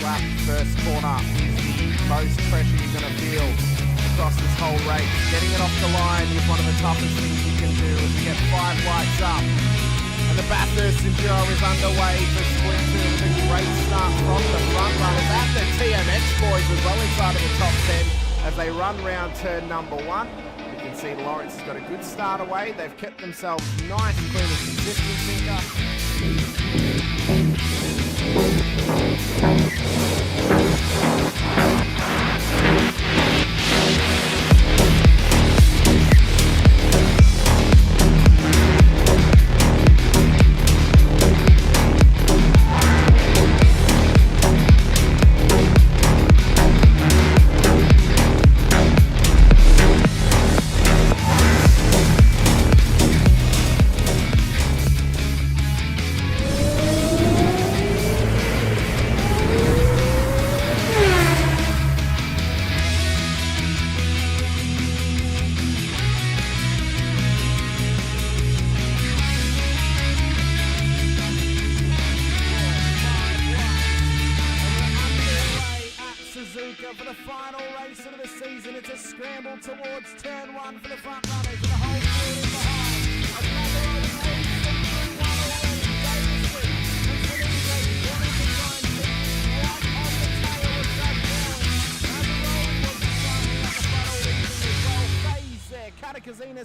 lap, first corner is the most pressure you're going to feel across this whole race. Getting it off the line is one of the toughest things you can do as we get 5 lights up. And the Bathurst Enduro is underway for split 2 with a great start from the front runners and the TMX boys as well inside of the top 10 as they run round turn number 1. You can see Lawrence has got a good start away. They've kept themselves nice, clean and consistent, Sinka. For the final race of the season, it's a scramble towards turn 1 for the front runners and the whole field in behind. Another old lead through 1 already. Davison and Sinka wanting to try and keep right on the tail of Doug Bell. And the rolling was trying out the front all evening as well. Phase there, Katakazina.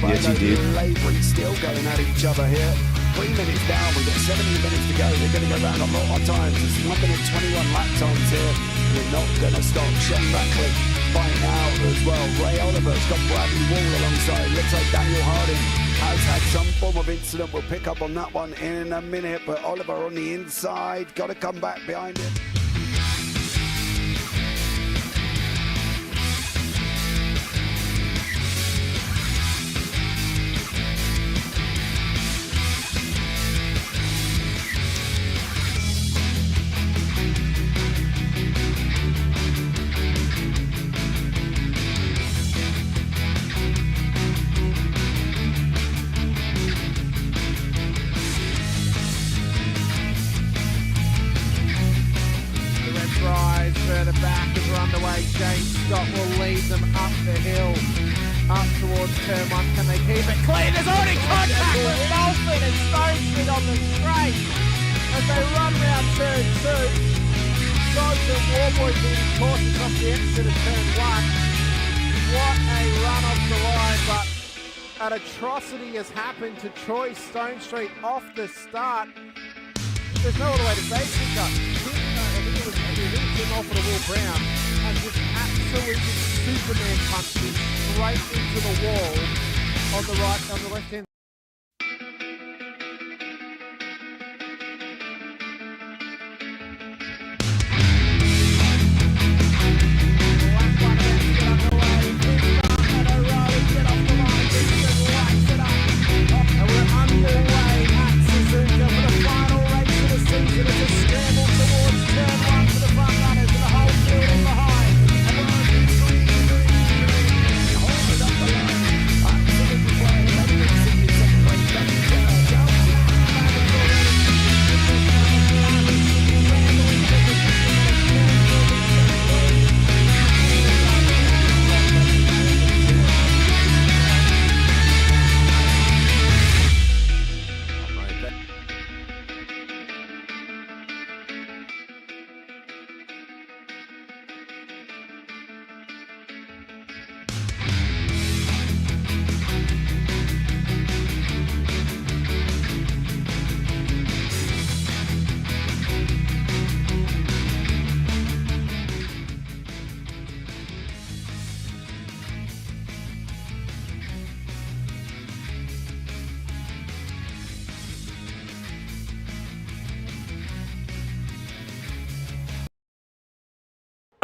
Yes, he did. Labouring, still going at each other here. 3 minutes down, we've got 70 minutes to go. They're going to go round a lot of times. It's 1 minute 21 lap times here. We're not going to stop. Shane Rackley fighting out as well. Ray Oliver's got Bradley Wall alongside. Looks like Daniel Harding has had some form of incident. We'll pick up on that one in a minute. But Oliver on the inside, got to come back behind him. Further back as we're underway. James Scott will lead them up the hill, up towards turn 1. Can they keep it clean? There's already contact with Dolphin and Stoneford on the straight as they run round turn 2. Dodge and Warboy being cautious off the exit of turn 1. What a run off the line, but an atrocity has happened to Troy Stone Street off the start. There's no other way to say it, Sinka. Off of the Will Brown and just absolutely Superman punches straight into the wall on the left hand. And we're underway at Suzuka for the final race of the season. It's a scramble towards turn 1 for the front runners and the whole field in behind. And we're on hold it up the line. Absolutely playing.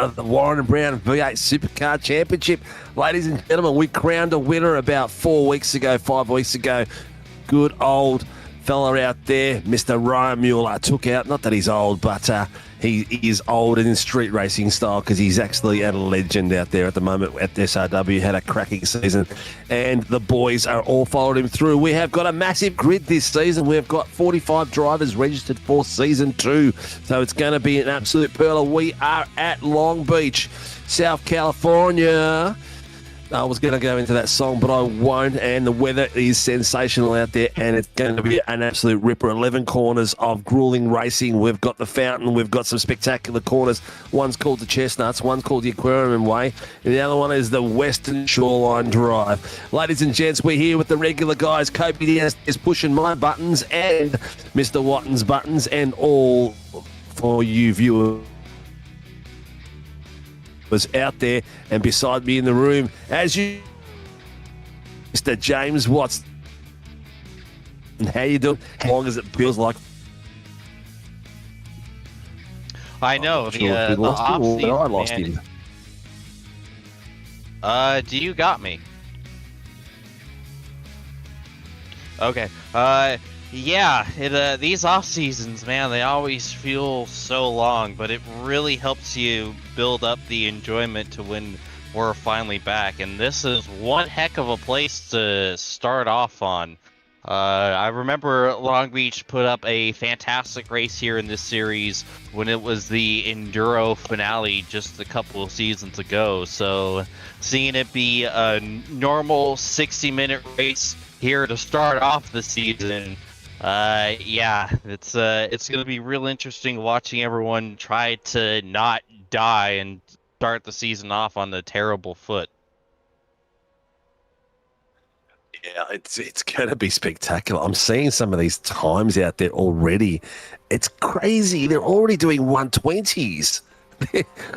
of the Warren & Brown V8 Supercar Championship. Ladies and gentlemen, we crowned a winner about 5 weeks ago. Good old fella out there, Mr. Ryan Mueller, took out, not that he's old, but he is old in street racing style because he's actually a legend out there at the moment at SRW, had a cracking season, and the boys are all following him through. We have got a massive grid this season. We've got 45 drivers registered for Season 2, so it's going to be an absolute pearler. We are at Long Beach, South California. I was going to go into that song, but I won't. And the weather is sensational out there, and it's going to be an absolute ripper. 11 corners of grueling racing. We've got the Fountain. We've got some spectacular corners. One's called the Chestnuts. One's called the Aquarium Way. And the other one is the Western Shoreline Drive. Ladies and gents, we're here with the regular guys. Kobe is pushing my buttons and Mr. Watton's buttons, and all for you viewers was out there, and beside me in the room, as you, Mr. James Watts. And how you doing? How long as it feels like? I know the off season. I lost him. Do you got me? Okay. Yeah, these off seasons, man, they always feel so long, but it really helps you build up the enjoyment to when we're finally back. And this is one heck of a place to start off on. I remember Long Beach put up a fantastic race here in this series when it was the Enduro finale just a couple of seasons ago. So seeing it be a normal 60-minute race here to start off the season, yeah, it's gonna be real interesting watching everyone try to not die and start the season off on the terrible foot. Yeah, it's gonna be spectacular. I'm seeing some of these times out there already. It's crazy. They're already doing 120s.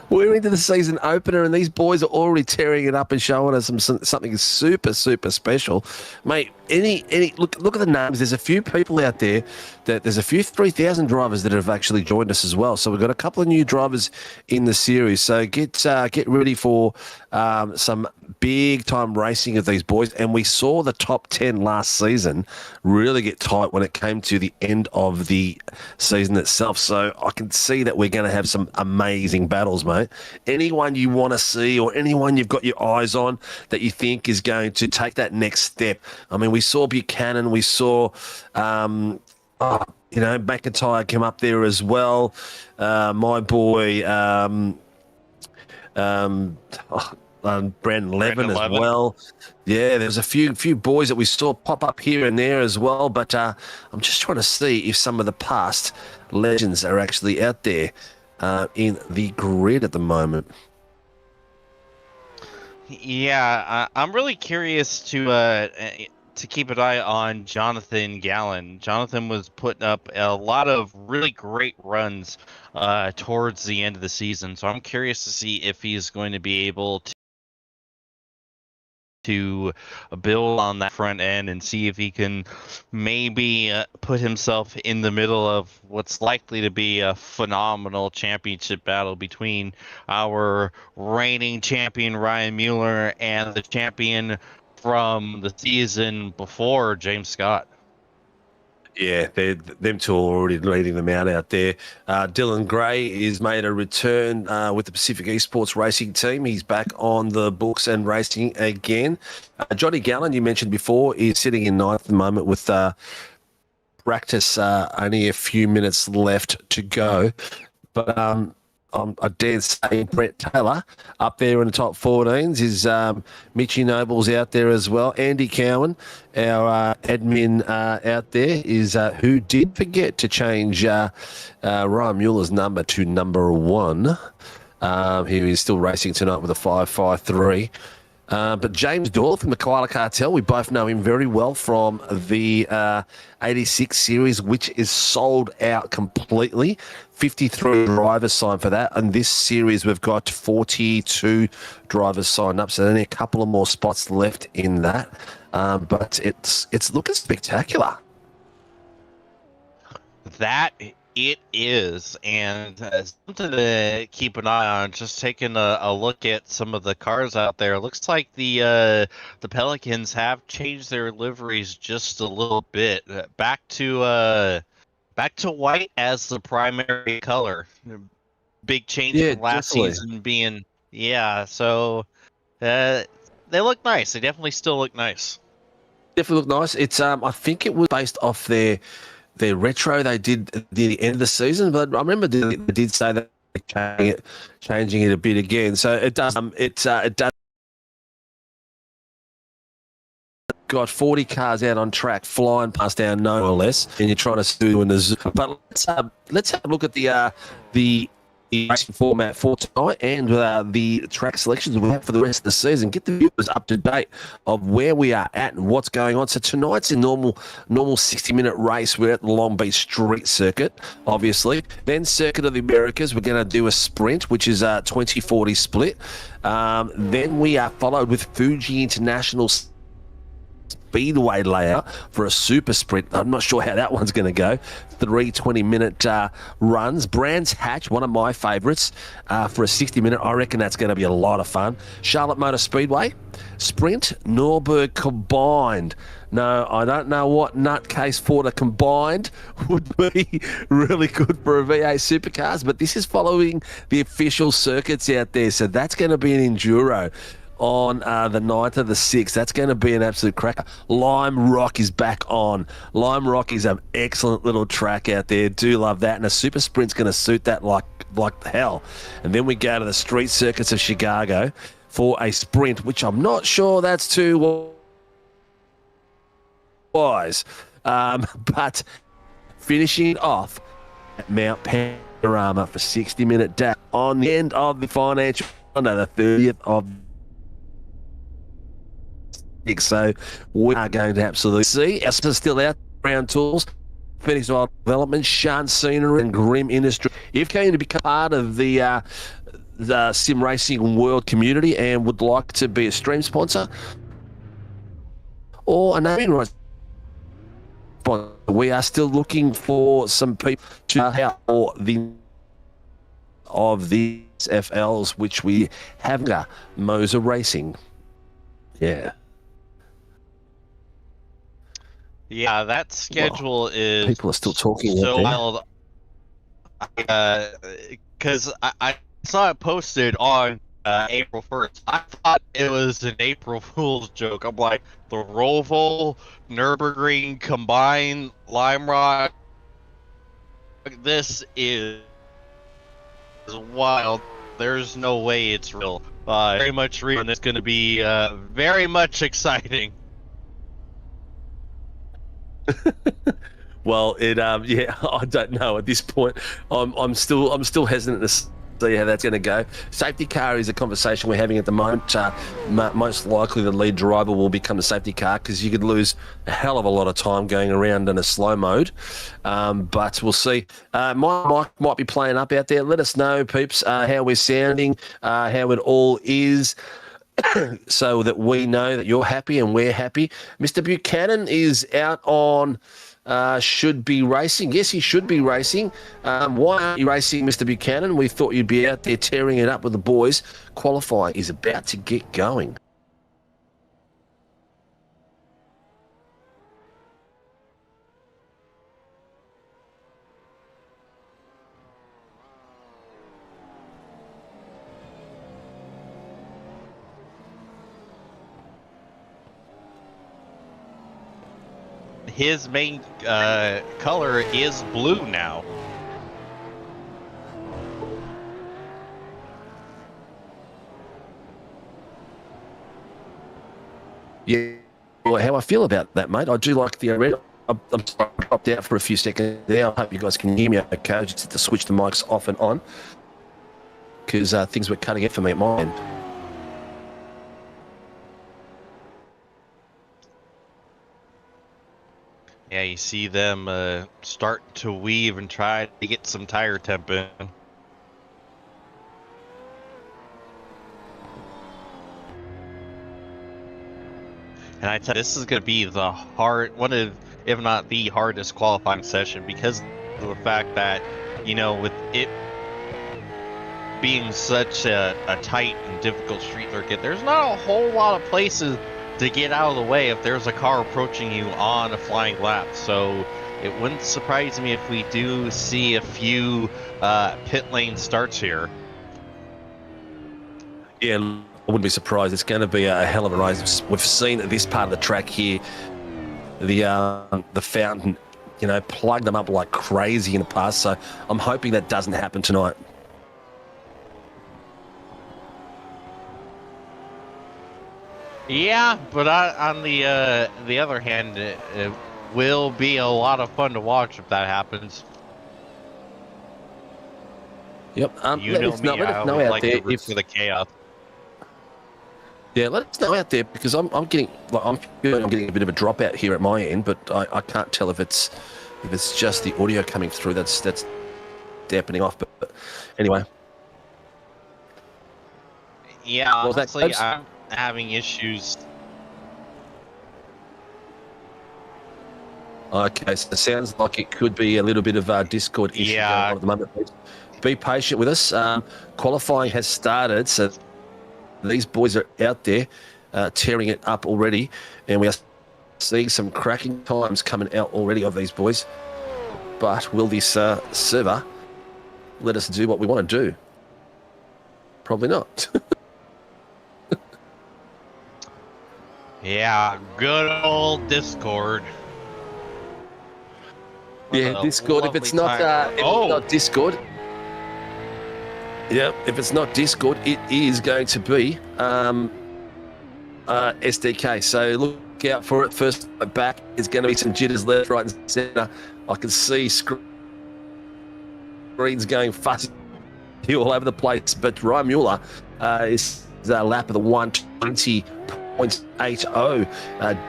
We're into the season opener, and these boys are already tearing it up and showing us something super, super special, mate. Look at the names. There's a few people out there there's a few 3,000 drivers that have actually joined us as well. So we've got a couple of new drivers in the series. So get ready for some big time racing of these boys. And we saw the top 10 last season really get tight when it came to the end of the season itself. So I can see that we're going to have some amazing battles, mate. Anyone you want to see, or anyone you've got your eyes on that you think is going to take that next step. I mean, we saw Buchanan, we saw, McIntyre come up there as well. My boy, Brandon Levin as well. Yeah, there's a few boys that we saw pop up here and there as well. But I'm just trying to see if some of the past legends are actually out there in the grid at the moment. Yeah, I'm really curious to keep an eye on Jonathan Gallen. Jonathan was putting up a lot of really great runs towards the end of the season, so I'm curious to see if he's going to be able to build on that front end and see if he can maybe put himself in the middle of what's likely to be a phenomenal championship battle between our reigning champion Ryan Mueller and the champion from the season before, James Scott. Yeah, them two are already leading them out there. Dylan Gray is made a return with the Pacific Esports Racing team. He's back on the books and racing again. Johnny Gallen, you mentioned before, is sitting in ninth at the moment with practice only a few minutes left to go. But I dare say Brett Taylor up there in the top 14s is Mitchie Noble's out there as well. Andy Cowan, our admin out there, is who did forget to change Ryan Mueller's number to number 1. He is still racing tonight with a 5.53. But James Doyle from the Koala Cartel, we both know him very well from the 86 series, which is sold out completely. 53 drivers signed for that. And this series, we've got 42 drivers signed up. So only a couple of more spots left in that. But it's looking spectacular. That It is, and something to keep an eye on. Just taking a look at some of the cars out there. Looks like the Pelicans have changed their liveries just a little bit, back to white as the primary color. Big change Yeah, from last definitely. season being, yeah. So they look nice. They definitely still look nice. Definitely look nice. It's I think it was based off their retro they did at the end of the season, but I remember they did say that they're changing it a bit again. So it does. It does. Got 40 cars out on track, flying past our no or less, and you're trying to do in the zoo. But let's have a look at the racing format for tonight and the track selections we have for the rest of the season. Get the viewers up to date of where we are at and what's going on. So tonight's a normal 60-minute race. We're at the Long Beach Street Circuit, obviously. Then Circuit of the Americas, we're going to do a sprint, which is a 20-40 split. Then we are followed with Fuji International Speedway layout for a super sprint. I'm not sure how that one's going to go. 3 20-minute runs. Brands Hatch, one of my favourites, for a 60-minute. I reckon that's going to be a lot of fun. Charlotte Motor Speedway, sprint, Nürburgring combined. No, I don't know what nutcase for the combined would be really good for a V8 Supercars, but this is following the official circuits out there, so that's going to be an enduro on the 9th of the 6th. That's going to be an absolute cracker. Lime Rock is back on. Lime Rock is an excellent little track out there. Do love that. And a super sprint's going to suit that like hell. And then we go to the street circuits of Chicago for a sprint, which I'm not sure that's too wise. But finishing off at Mount Panorama for 60-minute dash on the end of the financial calendar, the 30th of. So we are going to absolutely see. Our still out, Brown Tools, phoenixdriverdevelopment, Sean Cena, and Grim Industry. If you're going to become part of the sim racing world community and would like to be a stream sponsor or a naming rights sponsor, we are still looking for some people to help for the of these FLs, which we have Moser Racing. Yeah. Yeah, that schedule is people are still talking so wild. Because I saw it posted on April 1st. I thought it was an April Fool's joke. I'm like, the Roval, Nürburgring combined, Lime Rock. This is wild. There's no way it's real. Very much real, and it's going to be very much exciting. Well, yeah, I don't know at this point. I'm still hesitant to see how that's going to go. Safety car is a conversation we're having at the moment. Most likely, the lead driver will become the safety car because you could lose a hell of a lot of time going around in a slow mode. But we'll see. Mike might be playing up out there. Let us know, peeps, how we're sounding, how it all is. So that we know that you're happy and we're happy. Mr. Buchanan is out on should be racing. Yes, he should be racing. Why aren't you racing, Mr. Buchanan? We thought you'd be out there tearing it up with the boys. Qualifying is about to get going. His main color is blue now. Yeah, well, how I feel about that, mate. I do like the red. I'm sorry, I dropped out for a few seconds there. I hope you guys can hear me okay. I just had to switch the mics off and on because things were cutting out for me at my end. Yeah, you see them start to weave and try to get some tire temp in. And I tell you, this is going to be one of, if not the hardest qualifying session because to the fact that, with it being such a tight and difficult street circuit, there's not a whole lot of places to get out of the way if there's a car approaching you on a flying lap. So it wouldn't surprise me if we do see a few pit lane starts here. Yeah, I wouldn't be surprised. It's going to be a hell of a race. We've seen this part of the track here, the fountain, plug them up like crazy in the past. So I'm hoping that doesn't happen tonight. Yeah, but on the other hand, it will be a lot of fun to watch if that happens. Yep. You know me, I always like to root for the chaos. Yeah, let us know out there, because I'm getting a bit of a dropout here at my end, but I can't tell if it's just the audio coming through that's dampening off. But anyway. Yeah, honestly, I'm having issues. Okay, so it sounds like it could be a little bit of a Discord issue going on at the moment. Be patient with us. Qualifying has started, so these boys are out there tearing it up already, and we are seeing some cracking times coming out already of these boys. But will this server let us do what we want to do? Probably not. Yeah, good old Discord. Yeah, Discord. If it's not Discord, yeah, if it's not Discord, it is going to be SDK. So look out for it. First back is going to be some jitters left, right, and centre. I can see screens going fuzzy all over the place. But Ryan Mueller is a lap of the 120.80.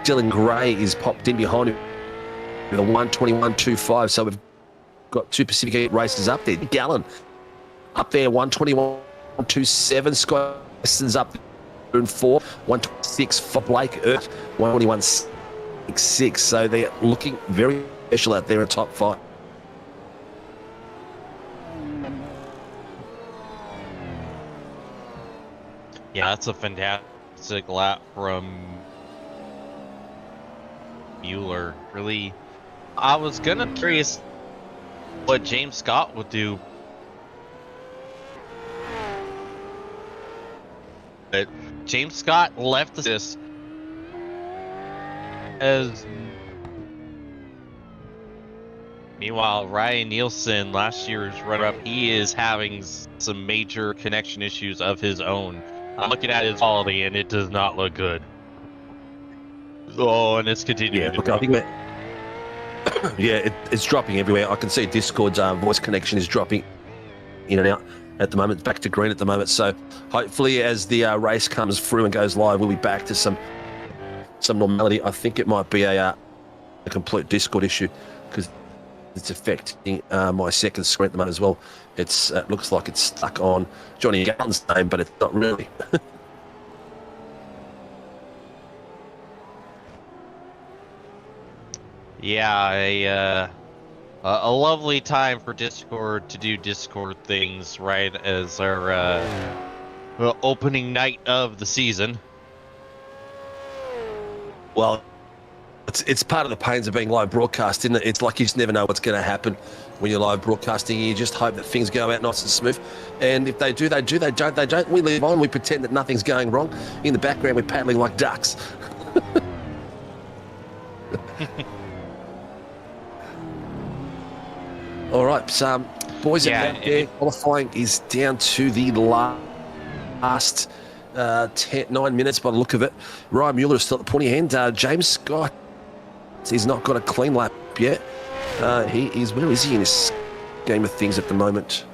Dylan Gray is popped in behind him with a 121.25. So we've got two Pacific Heat races up there. Gallon up there, 121.27. Scott Weston's up there in 4. 126 for Blake Earth, 121.66. So they're looking very special out there in top 5. Yeah, that's a fantastic lap from Mueller. Really, I was gonna be curious what James Scott would do, but James Scott left this as. Meanwhile, Ryan Nielsen, last year's runner-up, he is having some major connection issues of his own. I'm looking at his quality, and it does not look good. Oh, and it's continuing. Yeah, look, I think it's dropping everywhere. I can see Discord's voice connection is dropping in and out at the moment. It's back to green at the moment. So hopefully, as the race comes through and goes live, we'll be back to some normality. I think it might be a complete Discord issue, because it's affecting my second screen at the moment as well. It looks like it's stuck on Johnny Gallon's name, but it's not really. Yeah, a lovely time for Discord to do Discord things right as our opening night of the season. Well, it's part of the pains of being live broadcast, isn't it? It's like you just never know what's going to happen when you're live broadcasting. You just hope that things go out nice and smooth. And if they do, they do. They don't. We live on. We pretend that nothing's going wrong. In the background, we're paddling like ducks. All right, so boys, out there, qualifying is down to the last 9 minutes by the look of it. Ryan Mueller is still at the pointy end. James Scott, he's not got a clean lap yet. Where is he in this game of things at the moment?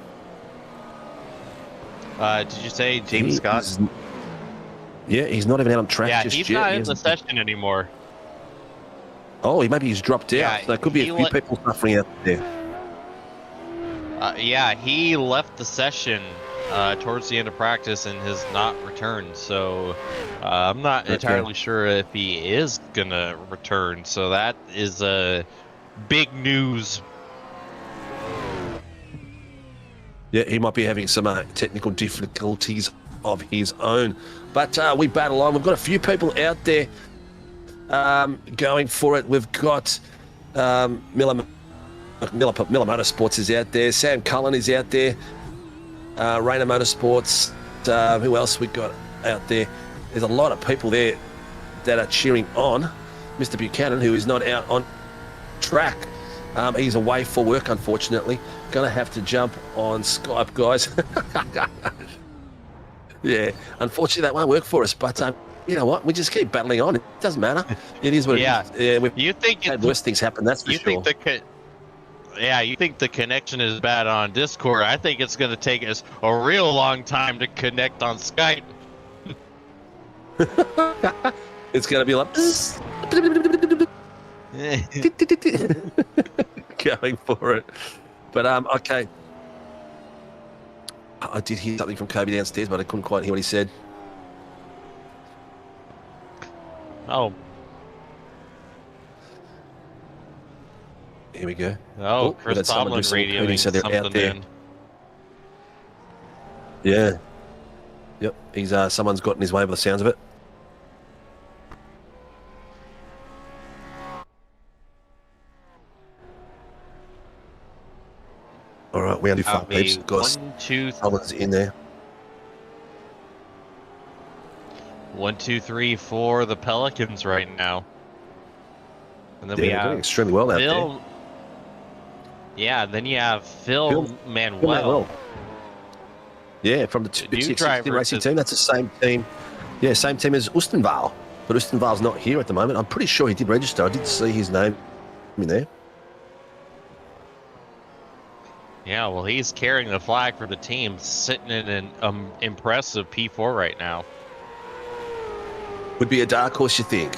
Did you say James Scott? Yeah, he's not even out on track just yet. Yeah, he's not in the session anymore. Oh, maybe he's dropped out. Yeah, so there could be a few people suffering out there. Yeah, he left the session towards the end of practice and has not returned. So I'm not entirely sure if he is gonna return. So that is big news Yeah, he might be having some technical difficulties of his own. But we battle on. We've got a few people out there going for it. We've got Miller Motorsports is out there. Sam Cullen is out there. Rayner Motorsports. Who else we got out there? There's a lot of people there that are cheering on Mr. Buchanan, who is not out on track. He's away for work, unfortunately. Going to have to jump on Skype, guys. Yeah, unfortunately that won't work for us. But you know what? We just keep battling on. It doesn't matter. It is what it is. Yeah, we've had worse things happen. That's for sure. You think the connection is bad on Discord? I think it's going to take us a real long time to connect on Skype. It's going to be like going for it. But okay. I did hear something from Kobe downstairs, but I couldn't quite hear what he said. Oh. Here we go. Oh, Chris Tomlin radioing so they're something out there. in. Yeah. Yep. He's someone's got in his way by the sounds of it. All right, we only 5 peeps. Got 1, 2, someone's in there. 1, 2, 3, 4. The Pelicans right now, and then Yeah, we they're have doing extremely well out Phil. there. Yeah, then you have Phil Manuel. Well. Yeah, from the New 260 driver racing to- team. That's the same team. Yeah, same team as Oostenval. But Oostenval's not here at the moment. I'm pretty sure he did register. I did see his name in there. Yeah, well, he's carrying the flag for the team, sitting in an impressive P4 right now. Would be a dark horse, you think?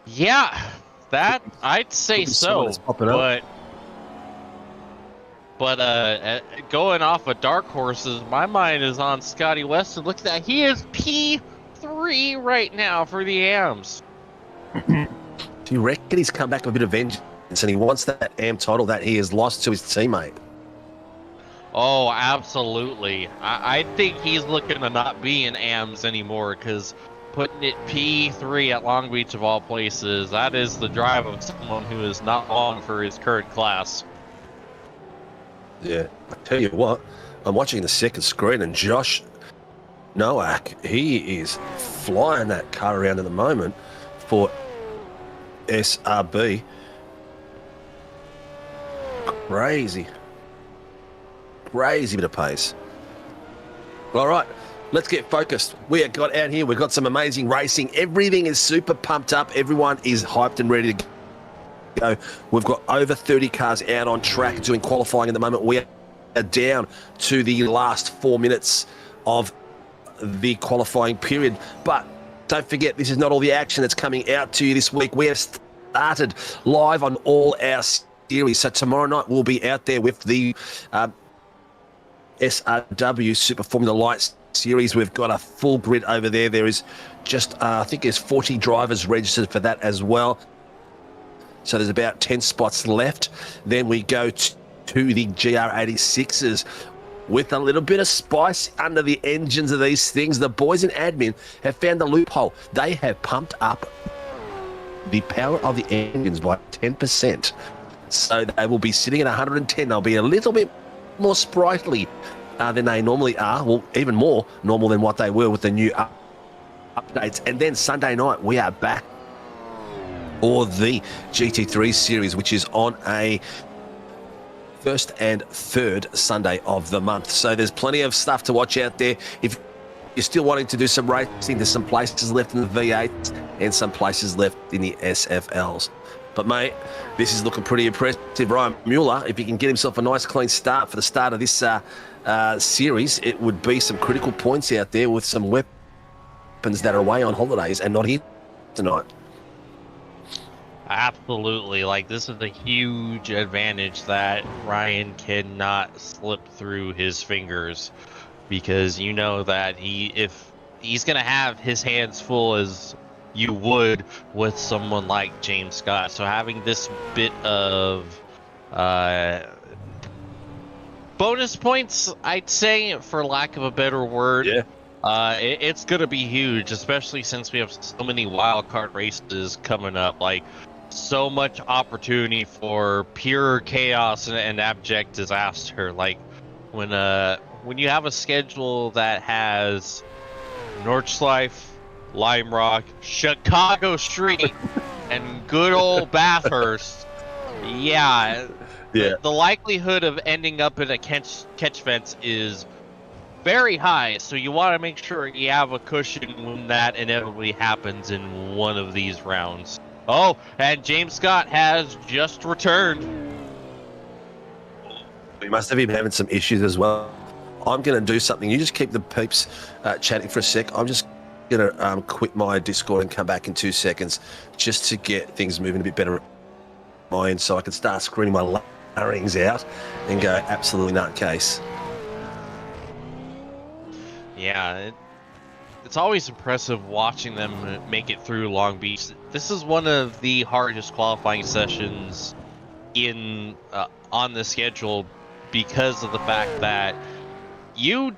Yeah, that I'd say so. But going off of dark horses, my mind is on Scotty Weston. Look at that, he is P3 right now for the AMs. Do you reckon he's come back with a bit of vengeance and he wants that AM title that he has lost to his teammate? Oh, absolutely. I think he's looking to not be in AMs anymore, because putting it P3 at Long Beach of all places, that is the drive of someone who is not long for his current class. Yeah, I tell you what, I'm watching the second screen and Josh Nowak, he is flying that car around at the moment for SRB. Crazy bit of pace. All right, let's get focused. We have got out here, we've got some amazing racing. Everything is super pumped up. Everyone is hyped and ready to go. We've got over 30 cars out on track doing qualifying at the moment. We are down to the last 4 minutes of the qualifying period. But don't forget, this is not all the action that's coming out to you this week. We have started live on all our series. So tomorrow night we'll be out there with the SRW Super Formula Light Series. We've got a full grid over there. There is just, I think there's 40 drivers registered for that as well. So there's about 10 spots left. Then we go to the GR86s with a little bit of spice under the engines of these things. The boys in admin have found the loophole. They have pumped up the power of the engines by 10%. So they will be sitting at 110. They'll be a little bit more sprightly than they normally are. Well, even more normal than what they were with the new updates. And then Sunday night, we are back for the GT3 series, which is on a first and third Sunday of the month. So there's plenty of stuff to watch out there. If you're still wanting to do some racing, there's some places left in the V8s and some places left in the SFLs. But, mate, this is looking pretty impressive. Ryan Mueller, if he can get himself a nice clean start for the start of this series, it would be some critical points out there with some weapons that are away on holidays and not here tonight. Absolutely. Like, this is a huge advantage that Ryan cannot slip through his fingers, because you know that if he's going to have his hands full as you would with someone like James Scott. So having this bit of bonus points, I'd say, for lack of a better word. Yeah. It's going to be huge, especially since we have so many wild card races coming up. Like, so much opportunity for pure chaos and abject disaster. Like, when you have a schedule that has Nordschleife, Lime Rock, Chicago Street, and good old Bathurst, yeah, the likelihood of ending up in a catch fence is very high. So you want to make sure you have a cushion when that inevitably happens in one of these rounds. Oh, and James Scott has just returned. We must have been having some issues as well. I'm going to do something. You just keep the peeps chatting for a sec. I'm just going to quit my Discord and come back in 2 seconds just to get things moving a bit better at my end so I can start screening my larynx out and go absolutely nutcase. Yeah, it's always impressive watching them make it through Long Beach. This is one of the hardest qualifying sessions on the schedule because of the fact that you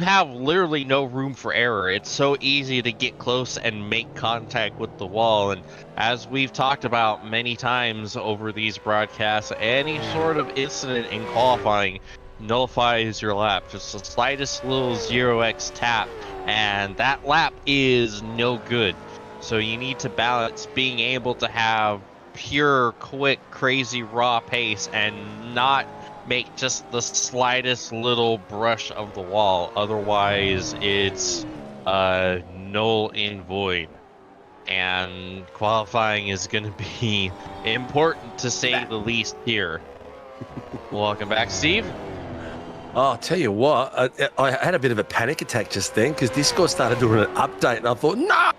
have literally no room for error. It's so easy to get close and make contact with the wall, and as we've talked about many times over these broadcasts, any sort of incident in qualifying nullifies your lap. Just the slightest little 0x tap and that lap is no good. So you need to balance being able to have pure, quick, crazy, raw pace and not make just the slightest little brush of the wall. Otherwise, it's null and void. And qualifying is going to be important to say the least here. Welcome back, Steve. Oh, I'll tell you what, I had a bit of a panic attack just then because Discord started doing an update and I thought, no,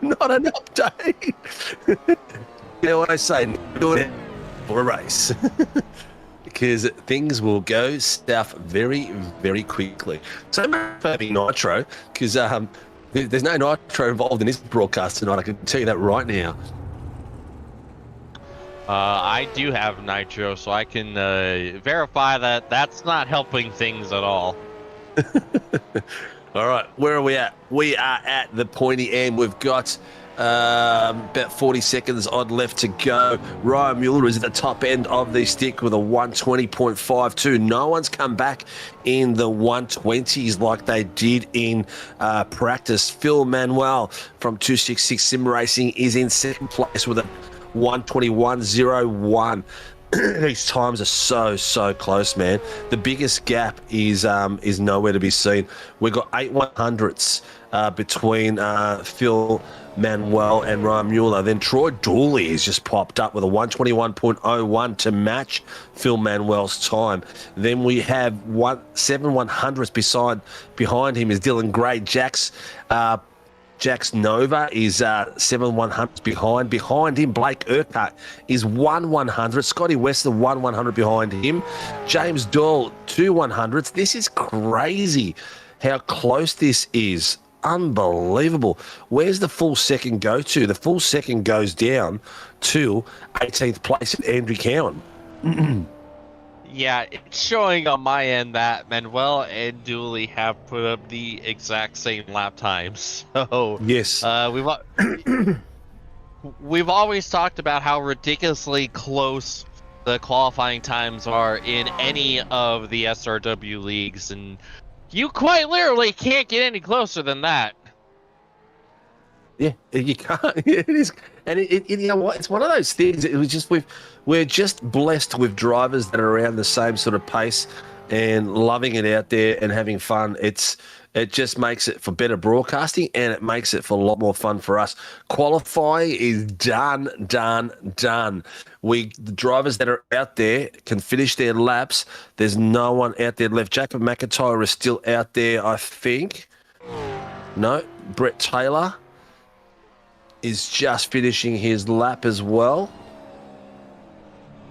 not an update. You know what I say, do it for a race. Because things will go south very, very quickly. So much for having nitro, because there's no nitro involved in this broadcast tonight, I can tell you that right now. I do have nitro, so I can verify that that's not helping things at all. All right, where are we at? We are at the pointy end. We've got about 40 seconds odd left to go. Ryan Mueller is at the top end of the stick with a 120.52. No one's come back in the 120s like they did in practice. Phil Manuel from 266 Sim Racing is in second place with a 121.01. These times are so close, man. The biggest gap is nowhere to be seen. We've got 8 100ths between Phil Manuel and Ryan Mueller. Then Troy Dooley has just popped up with a 121.01 to match Phil Manuel's time. Then we have 7 100ths behind him is Dylan Gray. Jax Nova is 7 100ths behind. Behind him, Blake Urquhart is 1 100. Scotty Wester 1 100 behind him. James Doyle 2 100ths. This is crazy how close this is. Unbelievable. Where's the full second go to? The full second goes down to 18th place at Andrew Cowan. Yeah, it's showing on my end that Manuel and Dooley have put up the exact same lap times. So yes, we've always talked about how ridiculously close the qualifying times are in any of the SRW leagues, and you quite literally can't get any closer than that. Yeah, you can't. It is, and it you know what? It's one of those things. It was just we're just blessed with drivers that are around the same sort of pace and loving it out there and having fun. It just makes it for better broadcasting and it makes it for a lot more fun for us. Qualifying is done. The drivers that are out there can finish their laps. There's no one out there left. Jacob McIntyre is still out there, I think. No, Brett Taylor is just finishing his lap as well.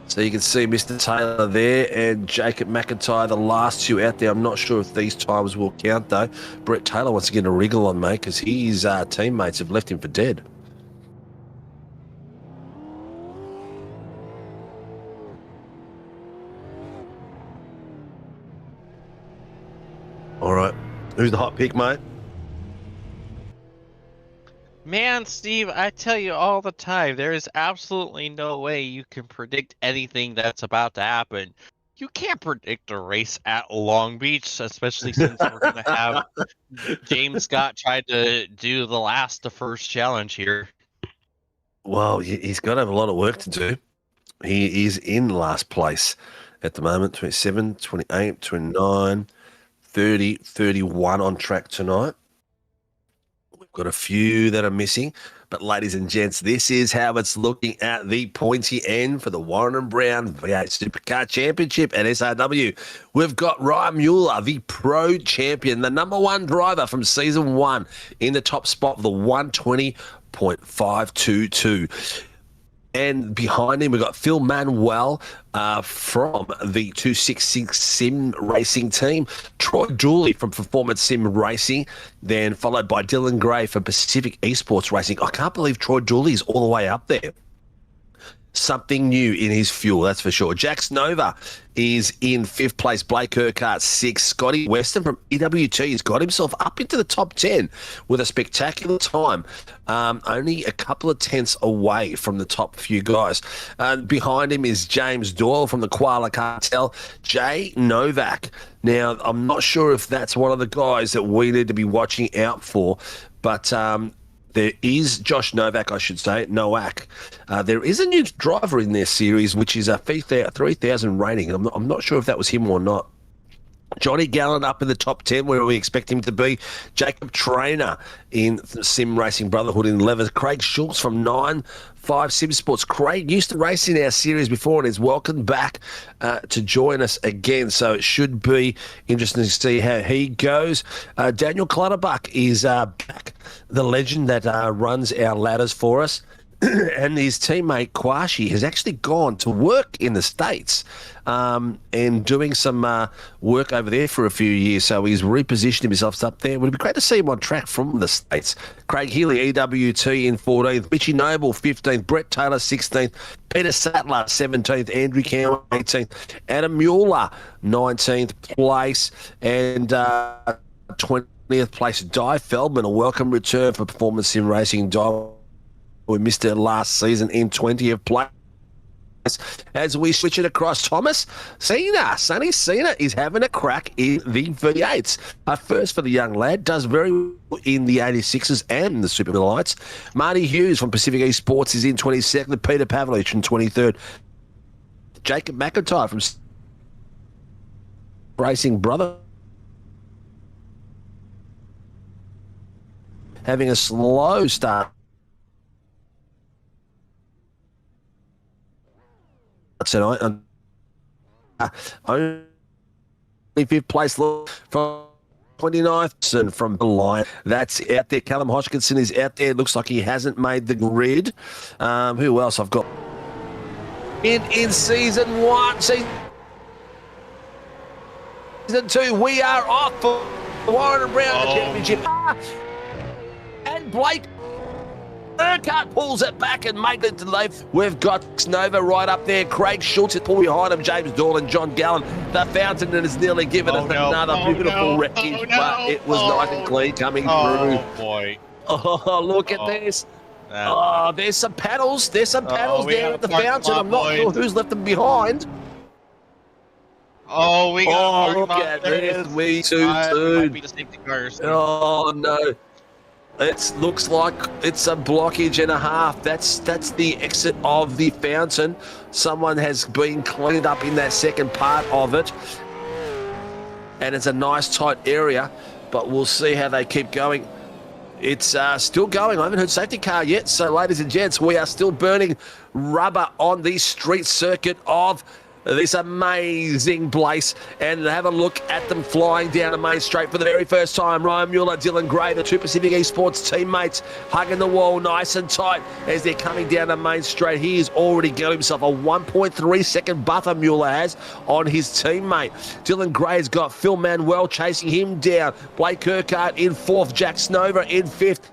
So you can see Mr. Taylor there and Jacob McIntyre, the last two out there. I'm not sure if these times will count, though. Brett Taylor wants to get a wriggle on, mate, because his teammates have left him for dead. Who's the hot pick, mate? Man, Steve, I tell you all the time, there is absolutely no way you can predict anything that's about to happen. You can't predict a race at Long Beach, especially since we're going to have James Scott try to do the first challenge here. Well, he's got to have a lot of work to do. He is in last place at the moment, 27, 28, 29, 30, 31 on track tonight. We've got a few that are missing. But ladies and gents, this is how it's looking at the pointy end for the Warren and Brown V8 Supercar Championship at SRW. We've got Ryan Mueller, the pro champion, the number one driver from season 1 in the top spot of the 120.522. And behind him, we've got Phil Manuel from the 266 Sim Racing team, Troy Dooley from Performance Sim Racing, then followed by Dylan Gray from Pacific Esports Racing. I can't believe Troy Dooley's all the way up there. Something new in his fuel, that's for sure. Jax Nova is in 5th place. Blake Urquhart 6th. Scotty Weston from EWT has got himself up into the top 10 with a spectacular time. Only a couple of tenths away from the top few guys. Behind him is James Doyle from the Koala Cartel. Jay Novak. Now, I'm not sure if that's one of the guys that we need to be watching out for, but there is Josh Novak, I should say, Nowak. There is a new driver in their series, which is a 3,000 rating. I'm not sure if that was him or not. Johnny Gallen up in the top 10, where we expect him to be. Jacob Trainer in Sim Racing Brotherhood in 11th. Craig Schultz from 9-5 Sim Sports. Craig used to race in our series before and is welcome back to join us again. So it should be interesting to see how he goes. Daniel Clutterbuck is back, the legend that runs our ladders for us. And his teammate Kwashi has actually gone to work in the States and doing some work over there for a few years. So he's repositioned himself up there. It would be great to see him on track from the States. Craig Healy, EWT in 14th. Richie Noble, 15th. Brett Taylor, 16th. Peter Sattler, 17th. Andrew Cowan, 18th. Adam Mueller, 19th place. And 20th place, Di Feldman, a welcome return for Performance Sim Racing. Di, we missed it last season in 20th place. As we switch it across, Thomas Cena, Sonny Cena is having a crack in the V8s. First for the young lad, does very well in the 86s and the Super Lights. Marty Hughes from Pacific Esports is in 22nd. Peter Pavlich in 23rd. Jacob McIntyre from Racing Brother having a slow start tonight. Only 5th place from 29th and from the line. That's out there. Callum Hodgkinson is out there. Looks like he hasn't made the grid. Who else I've got? In season 1, season 2, we are off for Warren and Brown Championship. And Blake Urquhart pulls it back and makes it to the left. We've got Nova right up there. Craig Schultz is pulling behind him. James Doyle and John Gallen. The fountain has nearly given us another beautiful wreckage, but it was nice and clean coming through. Oh, boy. Oh, look at this. Oh, there's some paddles. There's some paddles there at the fountain. I'm not sure who's left them behind. Oh, we got look at this. We too soon. Oh, no. It looks like it's a blockage and a half. That's the exit of the fountain. Someone has been cleaned up in that second part of it. And it's a nice tight area, but we'll see how they keep going. It's still going. I haven't heard safety car yet. So, ladies and gents, we are still burning rubber on the street circuit of this amazing place, and have a look at them flying down the main straight for the very first time. Ryan Mueller, Dylan Gray, the 2 Pacific Esports teammates, hugging the wall nice and tight as they're coming down the main straight. He has already got himself a 1.3 second buffer, Mueller has, on his teammate. Dylan Gray has got Phil Manuel chasing him down. Blake Urquhart in 4th, Jack Snover in 5th.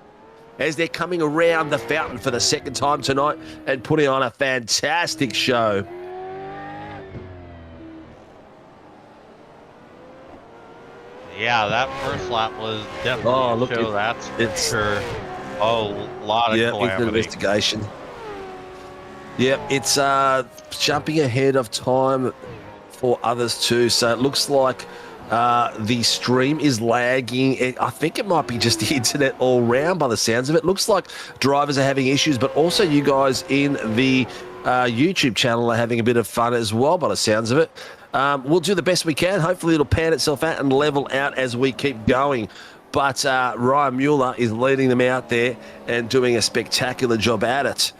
As they're coming around the fountain for the second time tonight and putting on a fantastic show. Yeah, that first lap was definitely a show, that's for sure. Oh, a lot of calamity. Investigation. Yep, it's jumping ahead of time for others too. So it looks like the stream is lagging. I think it might be just the internet all round by the sounds of it. Looks like drivers are having issues, but also you guys in the YouTube channel are having a bit of fun as well by the sounds of it. We'll do the best we can. Hopefully it'll pan itself out and level out as we keep going. But Ryan Mueller is leading them out there and doing a spectacular job at it.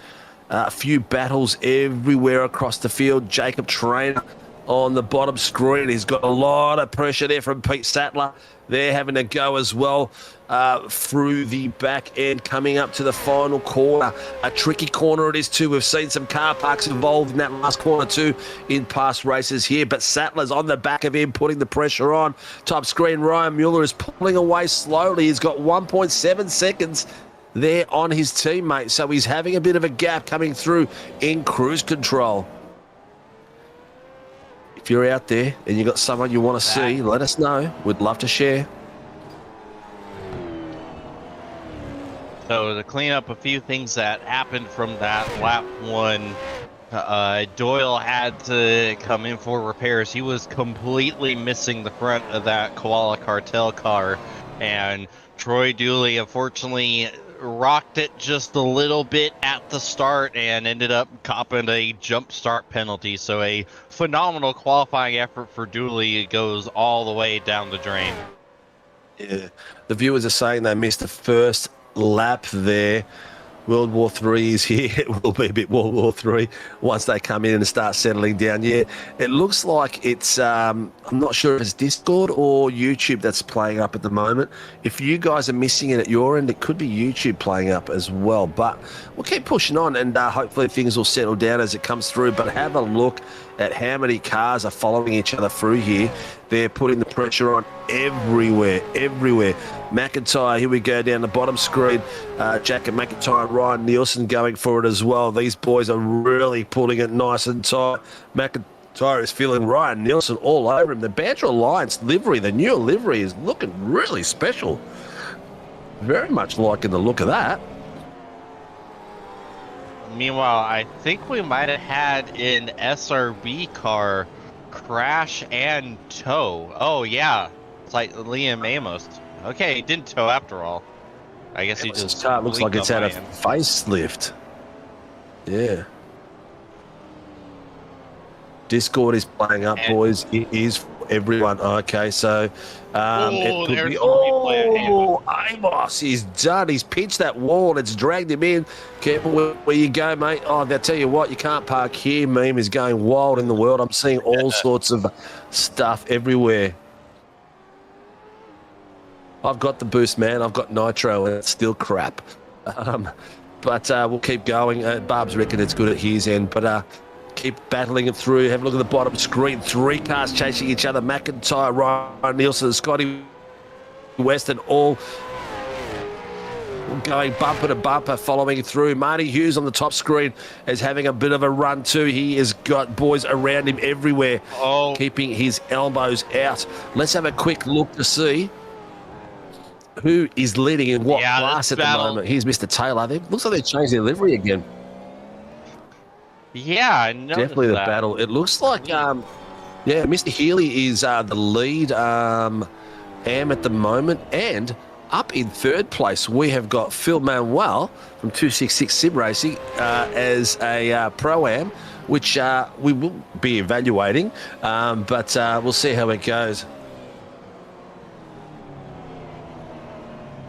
A few battles everywhere across the field. Jacob Trainer on the bottom screen. He's got a lot of pressure there from Pete Sattler. They're having to go as well through the back end, coming up to the final corner. A tricky corner it is too. We've seen some car parks involved in that last corner too in past races here, but Sattler's on the back of him, putting the pressure on. Top screen, Ryan Mueller is pulling away slowly. He's got 1.7 seconds there on his teammate, so he's having a bit of a gap coming through in cruise control. If you're out there and you've got someone you want to see, let us know. We'd love to share. So to clean up a few things that happened from that lap one, Doyle had to come in for repairs. He was completely missing the front of that Koala Cartel car, and Troy Dooley unfortunately rocked it just a little bit at the start and ended up copping a jump start penalty. So a phenomenal qualifying effort for Dooley. It goes all the way down the drain. Yeah, the viewers are saying they missed the first lap there. World War III is here. It will be a bit World War III once they come in and start settling down. Yeah, it looks like it's, I'm not sure if it's Discord or YouTube that's playing up at the moment. If you guys are missing it at your end, it could be YouTube playing up as well. But we'll keep pushing on and hopefully things will settle down as it comes through. But have a look at how many cars are following each other through here. They're putting the pressure on everywhere. McIntyre, here we go down the bottom screen. Jack and McIntyre and Ryan Nielsen going for it as well. These boys are really pulling it nice and tight. McIntyre is feeling Ryan Nielsen all over him. The Banter Alliance livery, the new livery, is looking really special. Very much liking the look of that. Meanwhile, I think we might have had an SRB car crash and tow. Oh, yeah. It's like Liam Amos. Okay, he didn't tow after all. I guess he just... car looks like it's had a facelift. Yeah. Discord is playing up, boys. It is for everyone. Okay, so it could be... Oh, Amos is done. He's pitched that wall and it's dragged him in. Careful where you go, mate. Oh, I'll tell you what, you can't park here. Meme is going wild in the world. I'm seeing all sorts of stuff everywhere. I've got the boost, man. I've got nitro and it's still crap. But we'll keep going. Barb's reckon it's good at his end, but keep battling it through. Have a look at the bottom screen. 3 cars chasing each other. McIntyre, Ryan Nielsen, Scotty Weston, all going bumper to bumper, following through. Marty Hughes on the top screen is having a bit of a run too. He has got boys around him everywhere, keeping his elbows out. Let's have a quick look to see who is leading in what class at the moment. Here's Mr. Taylor. Looks like they changed their livery again. Yeah, I noticed definitely the that. battle. It looks like, Mr. Healy is the lead am at the moment, and up in third place we have got Phil Manuel from 266 Sim Racing as a pro-am, which we will be evaluating, but we'll see how it goes.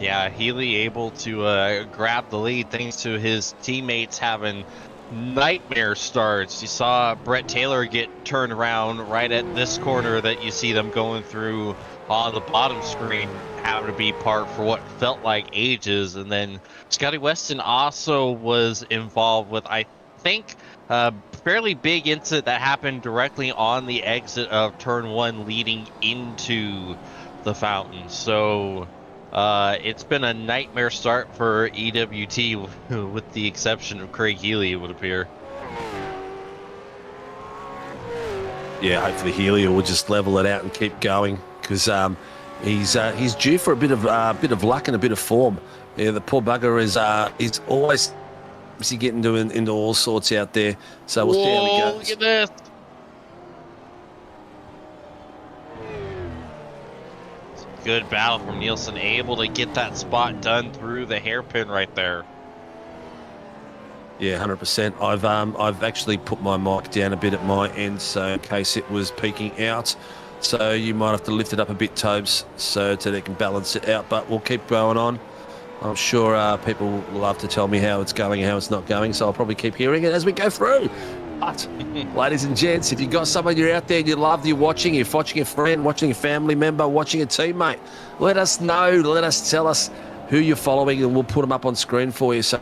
Yeah, Healy able to grab the lead thanks to his teammates having nightmare starts. You saw Brett Taylor get turned around right at this corner that you see them going through on the bottom screen, having to be parked for what felt like ages. And then Scotty Weston also was involved with, I think, a fairly big incident that happened directly on the exit of turn 1 leading into the fountain. So it's been a nightmare start for EWT with the exception of Craig Healy, it would appear. Yeah, hopefully Healy will just level it out and keep going, because he's due for a bit of luck and a bit of form. Yeah, the poor bugger is always getting into all sorts out there. So we'll see how he goes. Look at this. Good battle from Nielsen, able to get that spot done through the hairpin right there. Yeah, 100%. I've actually put my mic down a bit at my end, so in case it was peaking out. So you might have to lift it up a bit, Tobes, so that it can balance it out. But we'll keep going on. I'm sure people will love to tell me how it's going and how it's not going, so I'll probably keep hearing it as we go through. But, ladies and gents, if you've got someone you're out there and you love, you're watching a friend, watching a family member, watching a teammate, let us know, tell us who you're following, and we'll put them up on screen for you so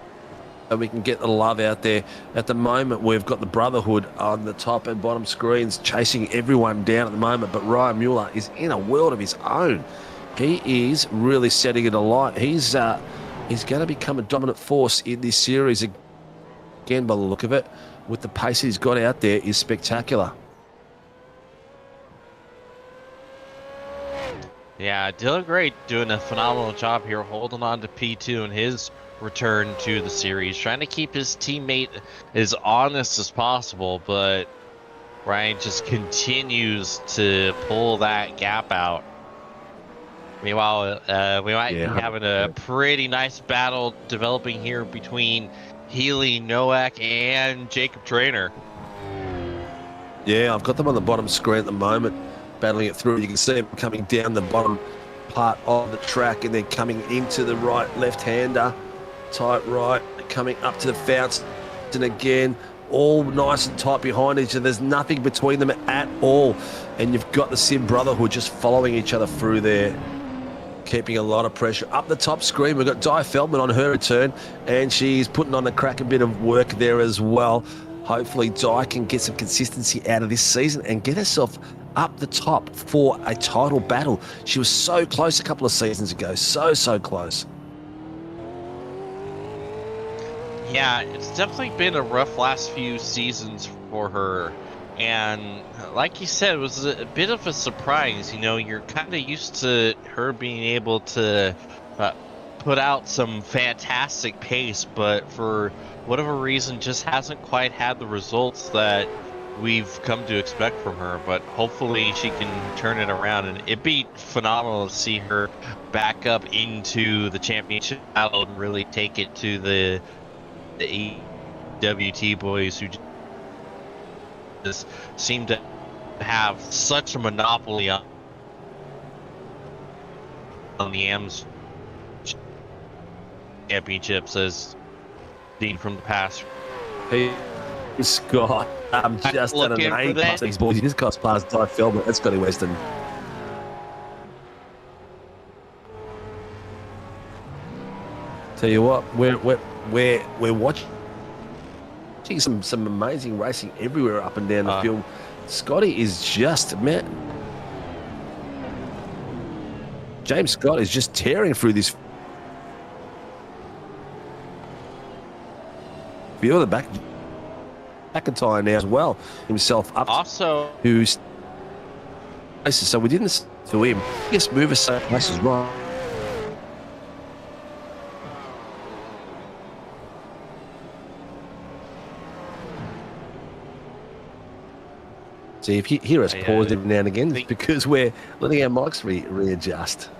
we can get the love out there. At the moment, we've got the Brotherhood on the top and bottom screens chasing everyone down at the moment, but Ryan Mueller is in a world of his own. He is really setting it alight. He's going to become a dominant force in this series again, by the look of it. With the pace he's got out there is spectacular. Yeah, Dylan Gray doing a phenomenal job here, holding on to P2 in his return to the series, trying to keep his teammate as honest as possible, but Ryan just continues to pull that gap out. Meanwhile, we might be having a pretty nice battle developing here between Healy, Nowak, and Jacob Trainer. Yeah, I've got them on the bottom screen at the moment, battling it through. You can see them coming down the bottom part of the track and then coming into the right left-hander, tight right, coming up to the fountain again, all nice and tight behind each other. There's nothing between them at all. And you've got the Sim Brotherhood just following each other through there, keeping a lot of pressure. Up the top screen, we've got Di Feldman on her return, and she's putting on a crack a bit of work there as well. Hopefully Di can get some consistency out of this season and get herself up the top for a title battle. She was so close a couple of seasons ago, so close. Yeah, it's definitely been a rough last few seasons for her. And like you said, it was a bit of a surprise. You know, you're kind of used to her being able to put out some fantastic pace, but for whatever reason, just hasn't quite had the results that we've come to expect from her. But hopefully she can turn it around, and it'd be phenomenal to see her back up into the championship battle and really take it to the EWT boys who just seem to have such a monopoly on the AMS championships as seen from the past. Hey, Scott, I'm just at an A plus these boys. He just cost past Di Feldman. That's Scotty Weston. Tell you what, we're watching some amazing racing everywhere up and down the field. Scotty is just, man, James Scott is just tearing through this field. The back McIntyre now as well, himself up Also, who's so we didn't to him. Yes, move us so places right. See, if you hear us pause every now and again, it's because we're letting our mics readjust.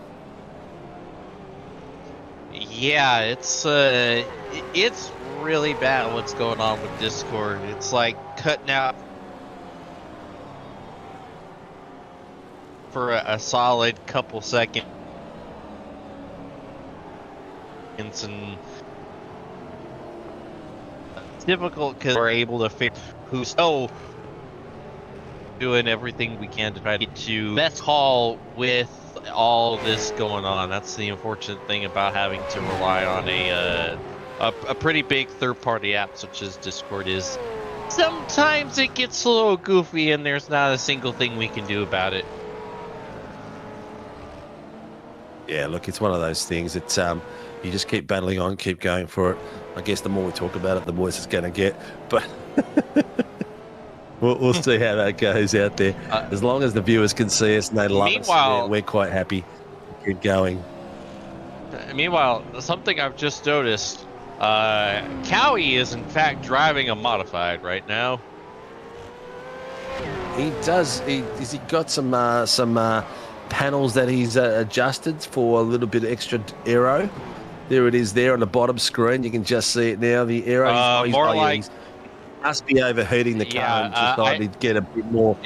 yeah, it's really bad what's going on with Discord. It's like cutting out for a solid couple seconds, and it's difficult because we're able to figure who's doing everything we can to try to get to best call with all this going on. That's the unfortunate thing about having to rely on a pretty big third-party app such as Discord is. Sometimes it gets a little goofy and there's not a single thing we can do about it. Yeah, look, it's one of those things that you just keep battling on, keep going for it. I guess the more we talk about it, the worse it's going to get. But we'll see how that goes out there. As long as the viewers can see us and they love us, we're quite happy. get going. Meanwhile, something I've just noticed, Cowie is in fact driving a modified right now. He does. Has he got some panels that he's adjusted for a little bit of extra aero? There it is there on the bottom screen. You can just see it now. The aero. He must be overheating the car and decided to get a bit more.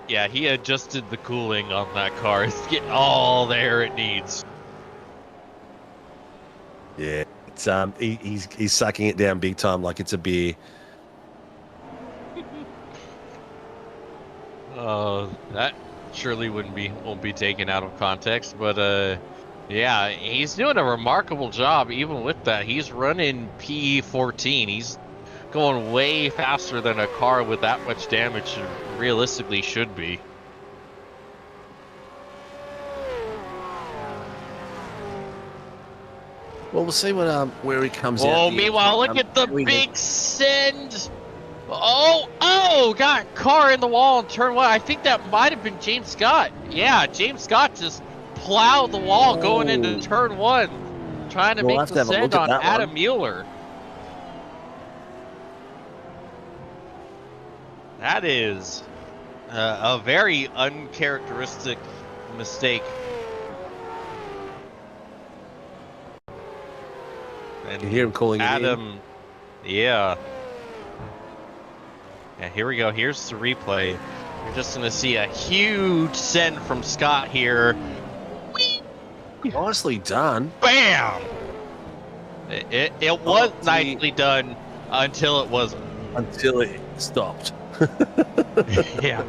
Yeah, he adjusted the cooling on that car. It's getting all the air it needs. Yeah, it's he's sucking it down big time like it's a beer. That surely won't be taken out of context, but yeah, he's doing a remarkable job even with that. He's running PE14. He's going way faster than a car with that much damage realistically should be. Well, we'll see what where he comes out. Oh, meanwhile, look at the big send. Oh, got car in the wall in turn one. I think that might have been James Scott. Yeah, James Scott just plowed the wall going into turn one, trying to make the send on Adam Mueller. That is a very uncharacteristic mistake. And you hear him calling Adam, yeah. Yeah, here we go. Here's the replay. You're just going to see a huge send from Scott here. Whee! Nicely done. Bam! It was nicely done until it wasn't. Until it stopped. Yeah.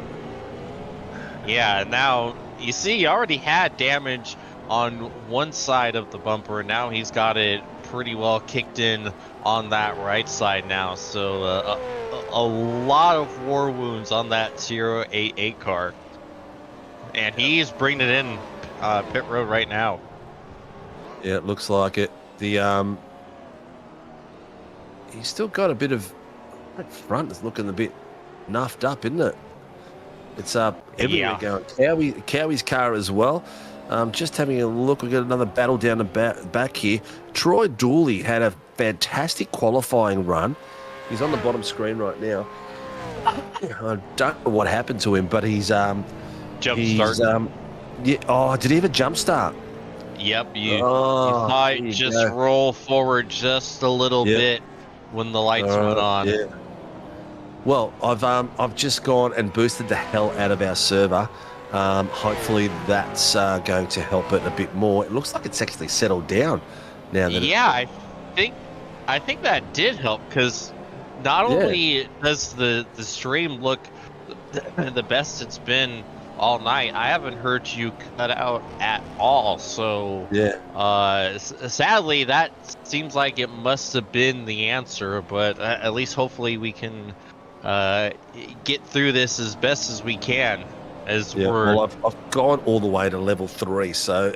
Yeah, now, you see, he already had damage on one side of the bumper, and now he's got it pretty well kicked in on that right side now. So a lot of war wounds on that 088 car, and he's bringing it in pit road right now. Yeah, it looks like it. The he's still got a bit of that front is looking a bit nuffed up, isn't it? It's everywhere going. Cowie's car as well. Just having a look, we've got another battle down the back here. Troy Dooley had a fantastic qualifying run. He's on the bottom screen right now. I don't know what happened to him, but he's jump start. Yeah. Oh, did he have a jump start? Yep. You saw it just roll forward just a little bit when the lights went on. Yeah. Well, I've just gone and boosted the hell out of our server. Hopefully that's going to help it a bit more. It looks like it's actually settled down now. That I think that did help, because not only does the stream look the best it's been all night, I haven't heard you cut out at all. So sadly, that seems like it must have been the answer. But at least hopefully we can get through this as best as we can. Well, I've gone all the way to level 3, so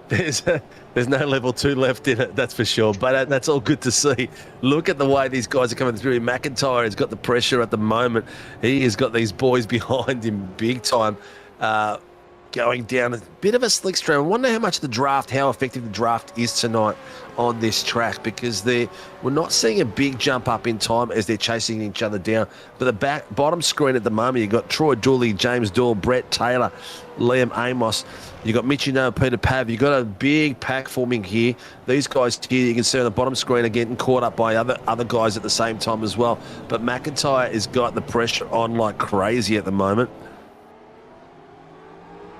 there's no level 2 left in it, that's for sure. But that's all good to see. Look at the way these guys are coming through. McIntyre has got the pressure at the moment. He has got these boys behind him big time, going down a bit of a slick stream. I wonder how effective the draft is tonight on this track, because we're not seeing a big jump up in time as they're chasing each other down. But the bottom screen at the moment, you've got Troy Dooley, James Doyle, Brett Taylor, Liam Amos. You've got Michino, Peter Pav. You've got a big pack forming here. These guys here, you can see on the bottom screen, are getting caught up by other guys at the same time as well. But McIntyre has got the pressure on like crazy at the moment.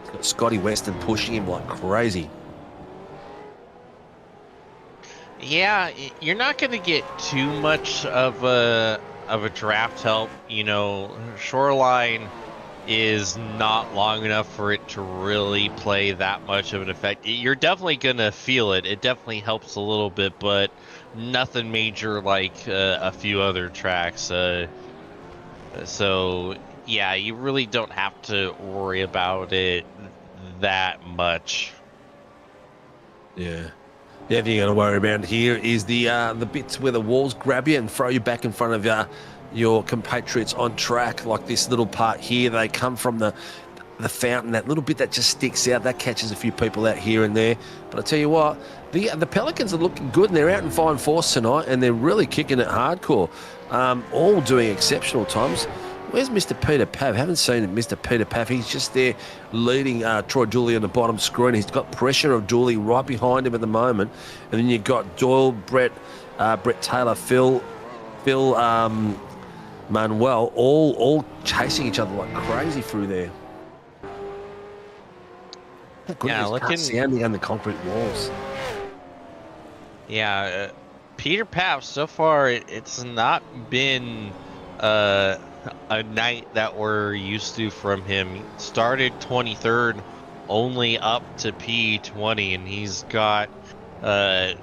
He's got Scotty Weston pushing him like crazy. Yeah, you're not going to get too much of a draft help. You know, Shoreline is not long enough for it to really play that much of an effect. You're definitely going to feel it. It definitely helps a little bit, but nothing major like a few other tracks. So, yeah, you really don't have to worry about it that much. Yeah. The other thing you got to worry about here is the bits where the walls grab you and throw you back in front of your compatriots on track, like this little part here. They come from the the fountain, that little bit that just sticks out, that catches a few people out here and there. But I tell you what, the Pelicans are looking good, and they're out in fine force tonight, and they're really kicking it hardcore, all doing exceptional times. Where's Mr. Peter Pav? Haven't seen Mr. Peter Pav. He's just there leading Troy Dooley on the bottom screen. He's got pressure of Dooley right behind him at the moment. And then you've got Doyle, Brett Taylor, Phil Manuel, all chasing each other like crazy through there. Yeah, looking sounding on the concrete walls. Yeah, Peter Pav, so far it's not been a night that we're used to from him. He started 23rd, only up to P20, and he's got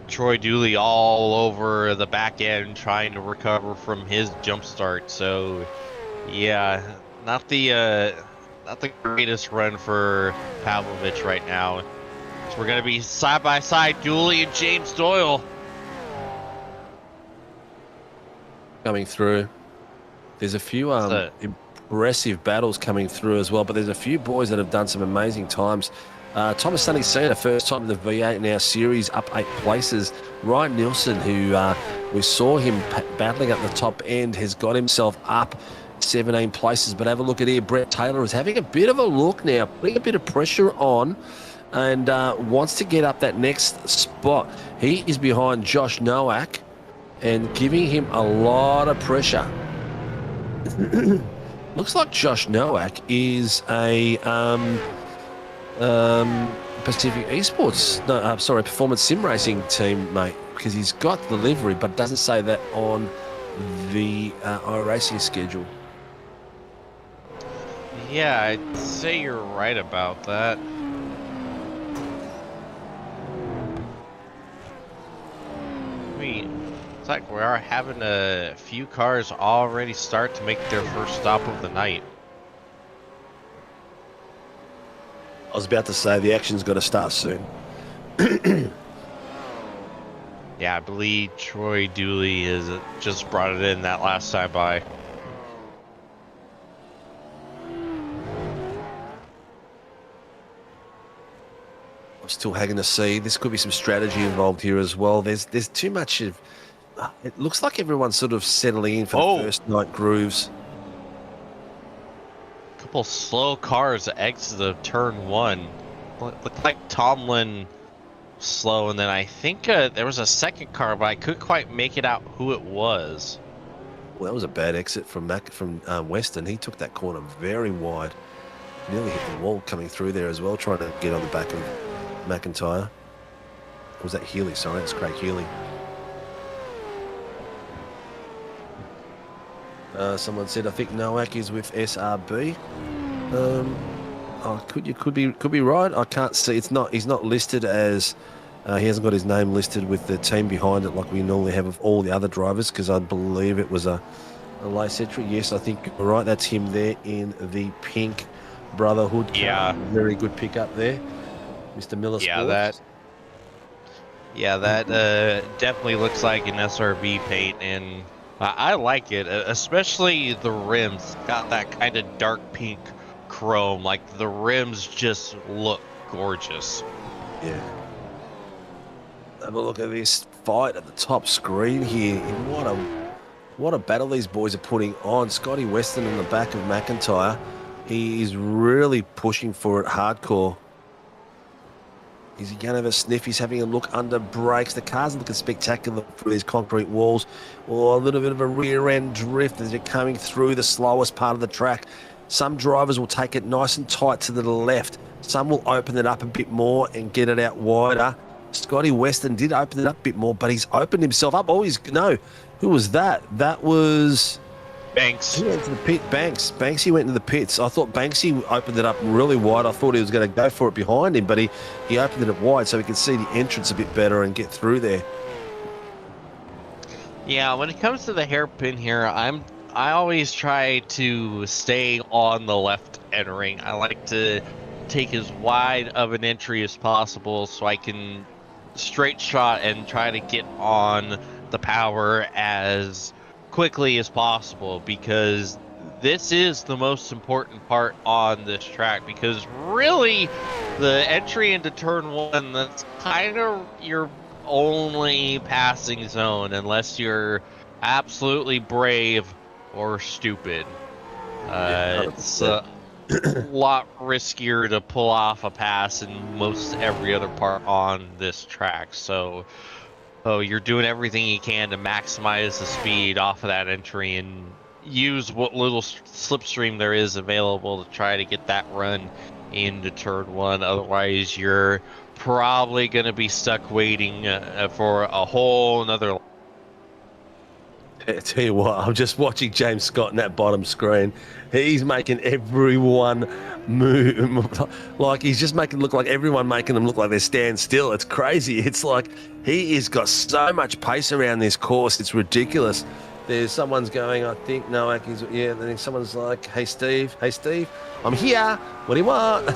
Troy Dooley all over the back end trying to recover from his jump start. So yeah, not the greatest run for Pavlovich right now. So we're gonna be side by side, Dooley and James Doyle coming through. There's a few impressive battles coming through as well, but there's a few boys that have done some amazing times. Thomas Sonny Cena, first time in the V8 in our series, up 8 places. Ryan Nielsen, who we saw him battling at the top end, has got himself up 17 places. But have a look at here. Brett Taylor is having a bit of a look now, putting a bit of pressure on, and wants to get up that next spot. He is behind Josh Nowak and giving him a lot of pressure. Looks like Josh Nowak is a Pacific Esports, Performance Sim Racing team, mate, because he's got the livery, but doesn't say that on the Iracing schedule. Yeah, I'd say you're right about that. It's like we are having a few cars already start to make their first stop of the night. I was about to say the action's got to start soon. Yeah, I believe Troy Dooley has just brought it in that last time by. I'm still hanging to see. This could be some strategy involved here as well. There's too much of. It looks like everyone's sort of settling in for the first night grooves. Couple slow cars exit the turn 1. Looked like Tomlin slow, and then I think there was a second car, but I couldn't quite make it out who it was. Well, that was a bad exit from Weston. He took that corner very wide. Nearly hit the wall coming through there as well, trying to get on the back of McIntyre. Or was that Healy? Sorry, that's Craig Healy. Someone said, I think Nowak is with SRB. You could be right. I can't see. He's not listed as. He hasn't got his name listed with the team behind it like we normally have of all the other drivers, because I believe it was a lace entry. Yes, I think you're right. That's him there in the pink Brotherhood car. Yeah, very good pickup there, Mr. Miller. Yeah, Sports. that definitely looks like an SRB paint, and I like it, especially the rims. Got that kind of dark pink chrome. Like, the rims just look gorgeous. Yeah. Have a look at this fight at the top screen here. What a battle these boys are putting on. Scotty Weston in the back of McIntyre. He is really pushing for it hardcore. Is he going to have a sniff? He's having a look under brakes. The car's looking spectacular through these concrete walls. Or a little bit of a rear end drift as you're coming through the slowest part of the track. Some drivers will take it nice and tight to the left. Some will open it up a bit more and get it out wider. Scotty Weston did open it up a bit more, but he's opened himself up. Who was that? That was Banks. He went to the pit. Banksy went into the pits. I thought Banksy opened it up really wide. I thought he was going to go for it behind him, but he opened it up wide so he could see the entrance a bit better and get through there. Yeah, when it comes to the hairpin here, I always try to stay on the left entering. I like to take as wide of an entry as possible so I can straight shot and try to get on the power as quickly as possible, because this is the most important part on this track, because really the entry into turn 1, that's kind of your only passing zone unless you're absolutely brave or stupid. It's a lot riskier to pull off a pass in most every other part on this track. So you're doing everything you can to maximize the speed off of that entry and use what little slipstream there is available to try to get that run into turn 1. Otherwise, you're probably going to be stuck waiting for a whole another. I tell you what, I'm just watching James Scott in that bottom screen. He's making everyone move. Like, he's just making them look like they're stand still. It's crazy. It's like he has got so much pace around this course. It's ridiculous. There's someone's going, I think, Noak is, yeah, then someone's like, hey, Steve, I'm here. What do you want?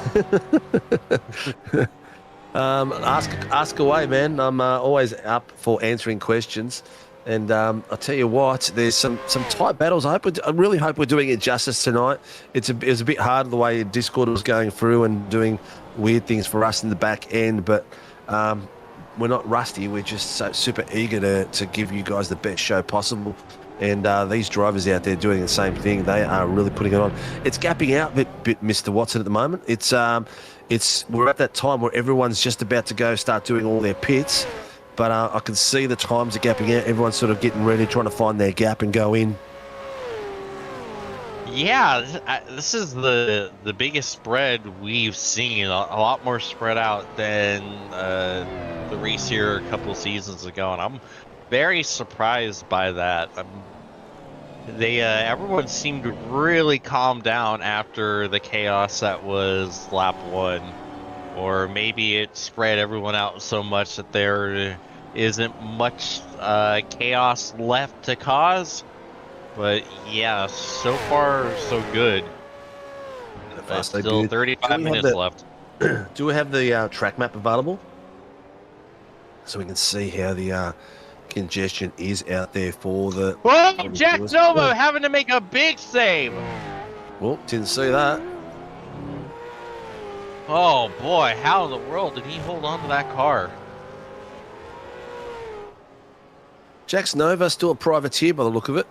Ask away, man. I'm always up for answering questions. And I'll tell you what, there's some tight battles. I really hope we're doing it justice tonight. It was a bit hard the way Discord was going through and doing weird things for us in the back end, but we're not rusty. We're just so super eager to give you guys the best show possible. And these drivers out there doing the same thing. They are really putting it on. It's gapping out a bit, Mr. Watson, at the moment. We're at that time where everyone's just about to start doing all their pits. But I can see the times are gapping out. Everyone's sort of getting ready, trying to find their gap and go in. Yeah, this is the biggest spread we've seen. A lot more spread out than the race here a couple seasons ago, and I'm very surprised by that. Everyone seemed to really calm down after the chaos that was lap 1. Or maybe it spread everyone out so much that there isn't much chaos left to cause. But yeah, so far so good. Still 35 minutes left. Do we have the track map available? So we can see how the congestion is out there for the... Whoa! Jack Nova having to make a big save! Well, didn't see that. Oh boy, how in the world did he hold on to that car? Jax Nova, still a privateer by the look of it.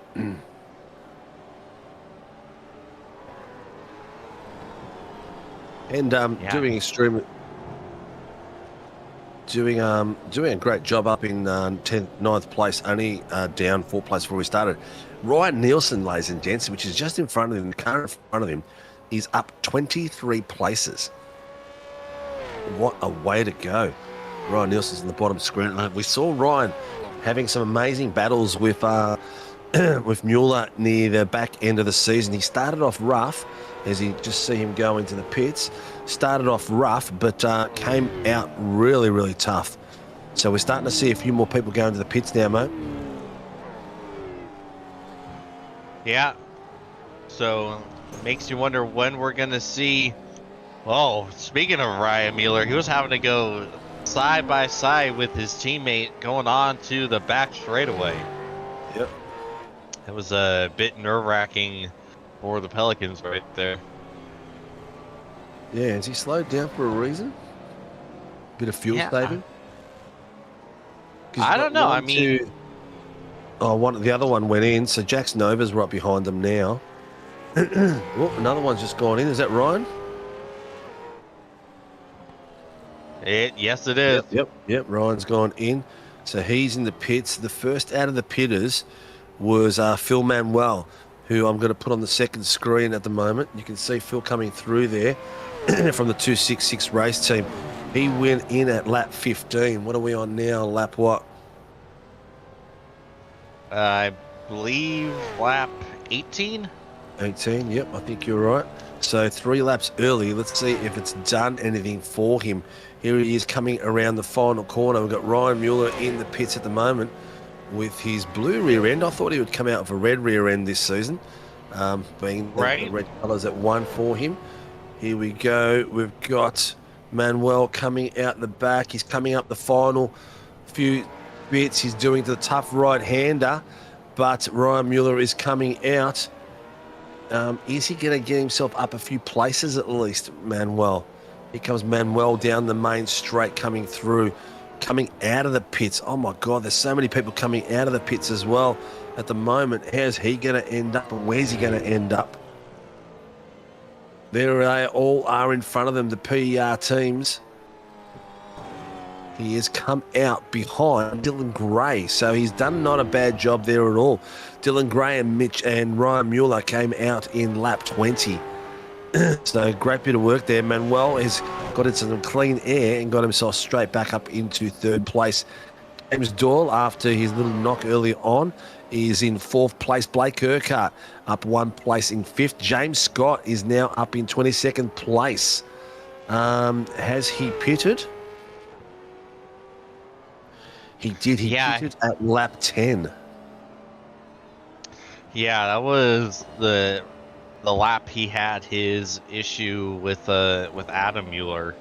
And doing extremely... Doing a great job up in 10th, 9th place, only down 4 places before we started. Ryan Nielsen, ladies and gents, which is just in front of him, the car in front of him, is up 23 places. What a way to go. Ryan Nielsen's in the bottom screen. We saw Ryan having some amazing battles with Mueller near the back end of the season. He started off rough, as you just see him go into the pits. Started off rough, but came out really, really tough. So we're starting to see a few more people go into the pits now, mate. Yeah. So makes you wonder when we're going to see... Oh, speaking of Ryan Mueller, he was having to go side by side with his teammate going on to the back straightaway. Yep. It was a bit nerve-wracking for the Pelicans right there. Yeah, has he slowed down for a reason? Bit of fuel saving? I don't know. I mean... the other one went in, so Jax Nova's right behind them now. Oh, another one's just gone in. Is that Ryan? Yes, it is. Yep. Ryan's gone in. So he's in the pits. The first out of the pitters was Phil Manuel, who I'm going to put on the second screen at the moment. You can see Phil coming through there from the 266 race team. He went in at lap 15. What are we on now? Lap what? I believe lap 18? 18, yep, I think you're right. So 3 laps early. Let's see if it's done anything for him. Here he is coming around the final corner. We've got Ryan Mueller in the pits at the moment with his blue rear end. I thought he would come out with a red rear end this season, being the red colours at 1 for him. Here we go. We've got Manuel coming out the back. He's coming up the final few bits. He's doing the tough right-hander, but Ryan Mueller is coming out Is he going to get himself up a few places at least, Manuel? Here comes Manuel down the main straight, coming through, coming out of the pits. Oh my God, there's so many people coming out of the pits as well at the moment. How's he going to end up, and where's he going to end up? There they all are in front of them, the PER teams. He has come out behind Dylan Gray, so he's done not a bad job there at all. Dylan Gray and Mitch and Ryan Mueller came out in lap 20. So great bit of work there. Manuel has got into some clean air and got himself straight back up into third place. James Doyle, after his little knock early on, is in fourth place. Blake Urquhart up one place in fifth. James Scott is now up in 22nd place. Has he pitted? He did. He pitted at lap 10. Yeah, that was the lap he had his issue with Adam Mueller.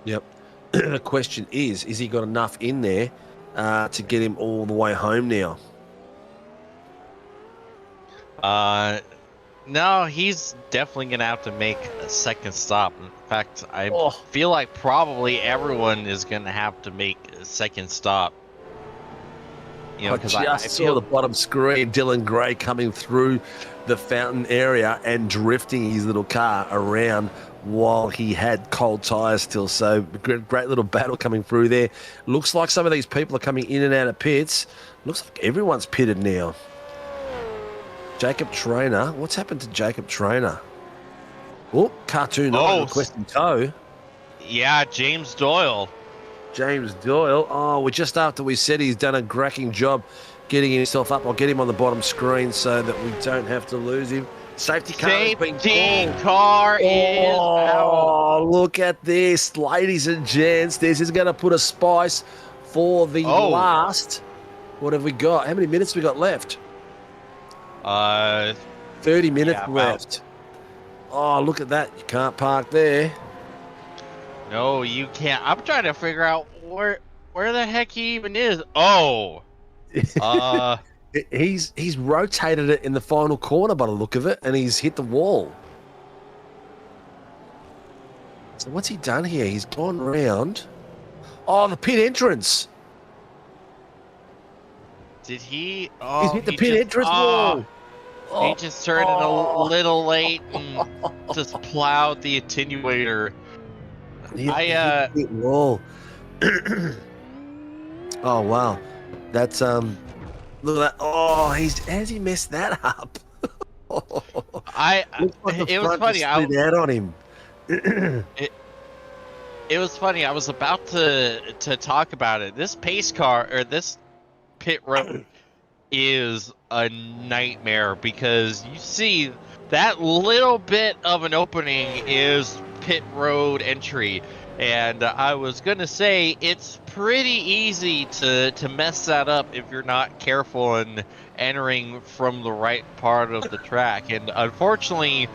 Yep. The question is he got enough in there to get him all the way home now? No, he's definitely going to have to make a second stop. In fact, I feel like probably everyone is going to have to make a second stop. You know, I I saw the bottom screen, Dylan Gray coming through the fountain area and drifting his little car around while he had cold tyres still. So great little battle coming through there. Looks like some of these people are coming in and out of pits. Looks like everyone's pitted now. Jacob Trainer. What's happened to Jacob Trainer? Oh, Cartoon requesting tow. Yeah, James Doyle. James Doyle. Oh, we're just after we said he's done a cracking job getting himself up. I'll get him on the bottom screen so that we don't have to lose him. Safety car has been called. Safety car is out. Oh, look at this, ladies and gents. This is going to put a spice for the last. What have we got? How many minutes we got left? 30 minutes left. Oh, look at that. You can't park there. No, you can't. I'm trying to figure out where the heck he even is. Oh. He's rotated it in the final corner by the look of it, and he's hit the wall. So what's he done here? He's gone round. Oh, the pit entrance. Did he? He's hit the pit entrance wall. He just turned it a little late and just plowed the attenuator. Hit wall. Oh wow, that's look at that. Oh, has he messed that up? It was funny. I slid out on him. It was funny. I was about to talk about it. This pace car or this pit road is a nightmare because you see that little bit of an opening is pit road entry, and I was gonna say it's pretty easy to mess that up if you're not careful and entering from the right part of the track. And unfortunately,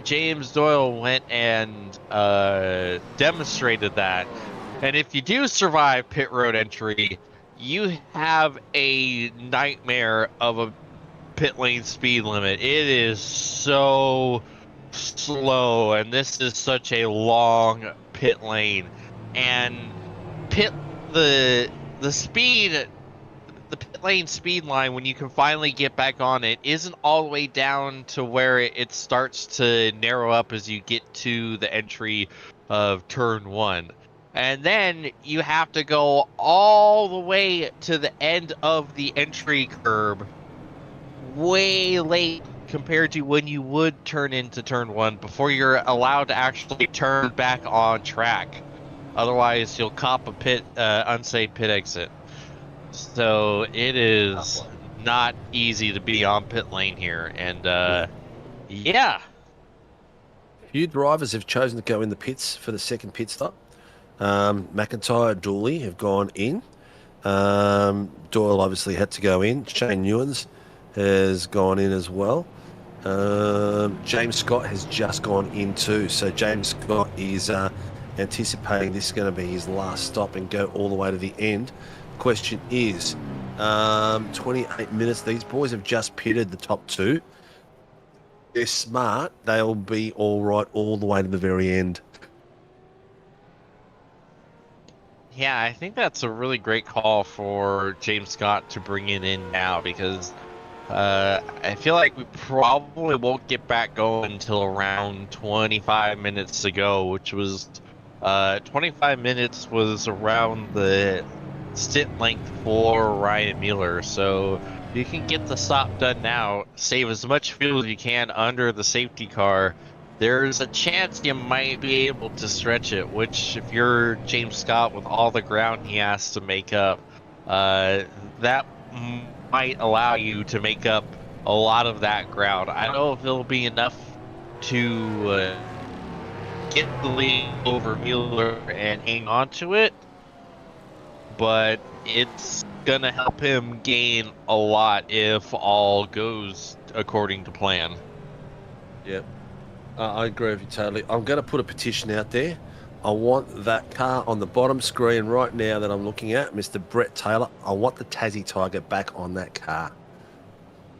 James Doyle went and demonstrated that. And if you do survive pit road entry, you have a nightmare of a pit lane speed limit. It is so slow, and this is such a long pit lane. And the speed, the pit lane speed line, when you can finally get back on it, isn't all the way down to where it starts to narrow up as you get to the entry of turn 1. And then you have to go all the way to the end of the entry curb way late compared to when you would turn into turn 1 before you're allowed to actually turn back on track. Otherwise, you'll cop a unsafe pit exit. So it is not easy to be on pit lane here. And yeah. Few drivers have chosen to go in the pits for the second pit stop. McIntyre, Dooley have gone in. Doyle obviously had to go in. Shane Newens has gone in as well. James Scott has just gone in too. So James Scott is anticipating this is going to be his last stop and go all the way to the end. Question is, 28 minutes. These boys have just pitted the top two. they're smart, they'll be all right all the way to the very end. Yeah, I think that's a really great call for James Scott to bring it in now because I feel like we probably won't get back going until around 25 minutes to go, which was 25 minutes was around the stint length for Ryan Mueller. So you can get the stop done now, save as much fuel as you can under the safety car. There's a chance you might be able to stretch it, which if you're James Scott with all the ground he has to make up, that might allow you to make up a lot of that ground. I don't know if it'll be enough to get the lead over Mueller and hang on to it, but it's gonna help him gain a lot if all goes according to plan. Yep. I agree with you totally. I'm going to put a petition out there. I want that car on the bottom screen right now that I'm looking at, Mr. Brett Taylor. I want the Tassie Tiger back on that car.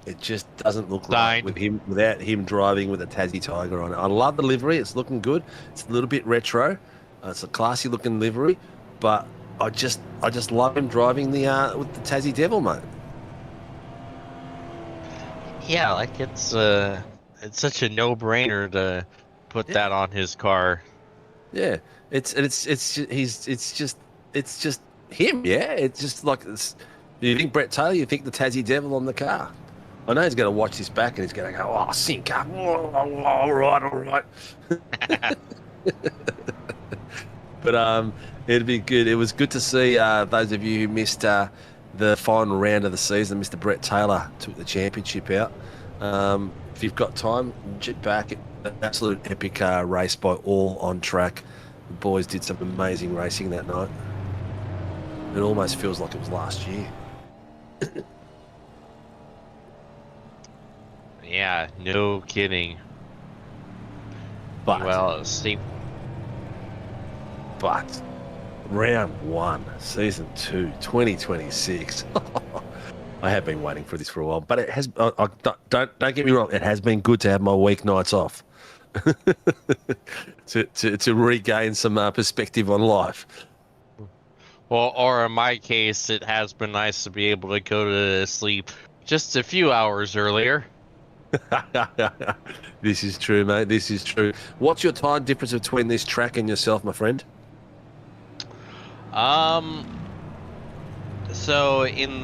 It just doesn't look right with him without him driving with a Tassie Tiger on it. I love the livery. It's looking good. It's a little bit retro. It's a classy looking livery, but I just love him driving the with the Tassie Devil, mate. Yeah, like it's such a no-brainer to put that on his car. Yeah, it's just him. Yeah, it's just like you think Brett Taylor, you think the Tassie Devil on the car. I know he's going to watch this back and he's going to go, "Oh, Sinka, all right." But it'd be good. It was good to see those of you who missed the final round of the season. Mr. Brett Taylor took the championship out. If you've got time, get back. An absolute epic race by all on track. The boys did some amazing racing that night. It almost feels like it was last year. Yeah, no kidding. But round 1, season 2, 2026. I have been waiting for this for a while, but it has. Don't get me wrong. It has been good to have my weeknights off, to regain some perspective on life. Well, or in my case, it has been nice to be able to go to sleep just a few hours earlier. This is true, mate. This is true. What's your time difference between this track and yourself, my friend? So in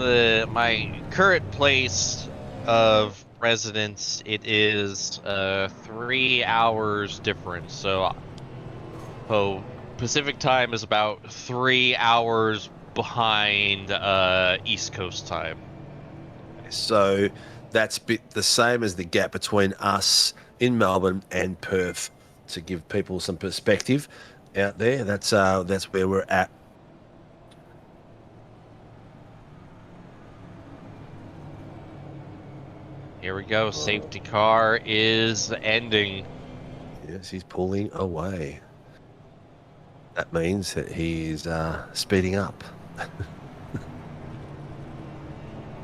my current place of residence, it is 3 hours difference. So Pacific time is about 3 hours behind East Coast time. So that's the same as the gap between us in Melbourne and Perth. To give people some perspective out there, that's where we're at. Here we go. Safety car is ending. Yes, he's pulling away. That means that he's speeding up.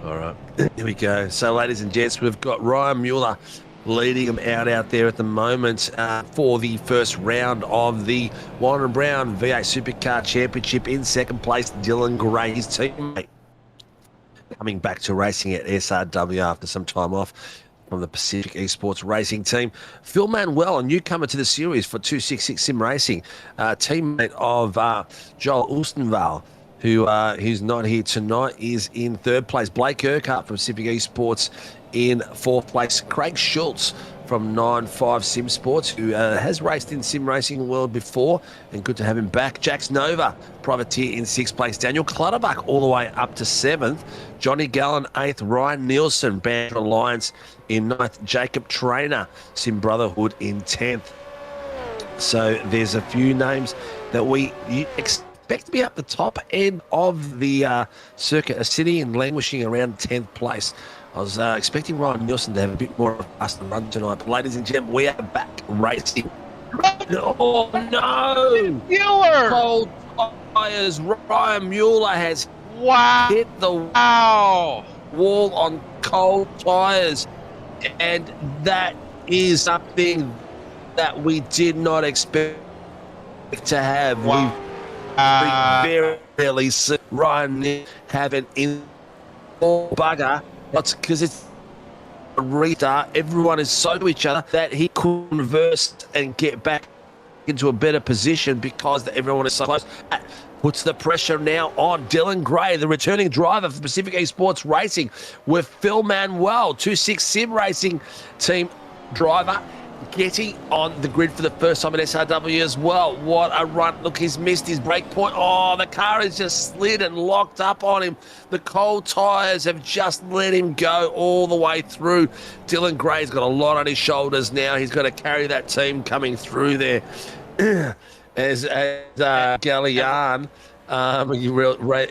All right, here we go. So, ladies and gents, we've got Ryan Mueller leading them out there at the moment for the first round of the Warren Brown V8 Supercar Championship. In second place, Dylan Gray, his teammate, coming back to racing at SRW after some time off from the Pacific Esports Racing team. Phil Manuel, a newcomer to the series for 266 Sim Racing, teammate of Joel Ulstenval, who's not here tonight, is in third place. Blake Urquhart from Pacific Esports in fourth place. Craig Schultz from 9-5 Sim Sports, who has raced in Sim Racing World before, and good to have him back. Jax Nova, privateer, in sixth place. Daniel Clutterbuck all the way up to seventh. Johnny Gallen, eighth. Ryan Nielsen, Band Alliance, in ninth. Jacob Trainer, Sim Brotherhood, in 10th. So there's a few names that we expect to be up the top end of the circuit, sitting and languishing around 10th place. I was expecting Ryan Nielsen to have a bit more of a fast run tonight. But ladies and gentlemen, we are back racing. Oh, no! Mueller! Cold tyres. Ryan Mueller has hit the wall on cold tyres. And that is something that we did not expect to have. Wow. We very rarely see Ryan have an in bugger. That's because it's a restart. Everyone is so to each other that he could reverse and get back into a better position because everyone is so close. That puts the pressure now on Dylan Gray, the returning driver for Pacific Esports Racing, with Phil Manuel, 26 Sim Racing team driver, getting on the grid for the first time in SRW as well. What a run. Look, he's missed his break point. Oh, the car has just slid and locked up on him. The cold tyres have just let him go all the way through. Dylan Gray's got a lot on his shoulders now. He's got to carry that team coming through there. as Gallian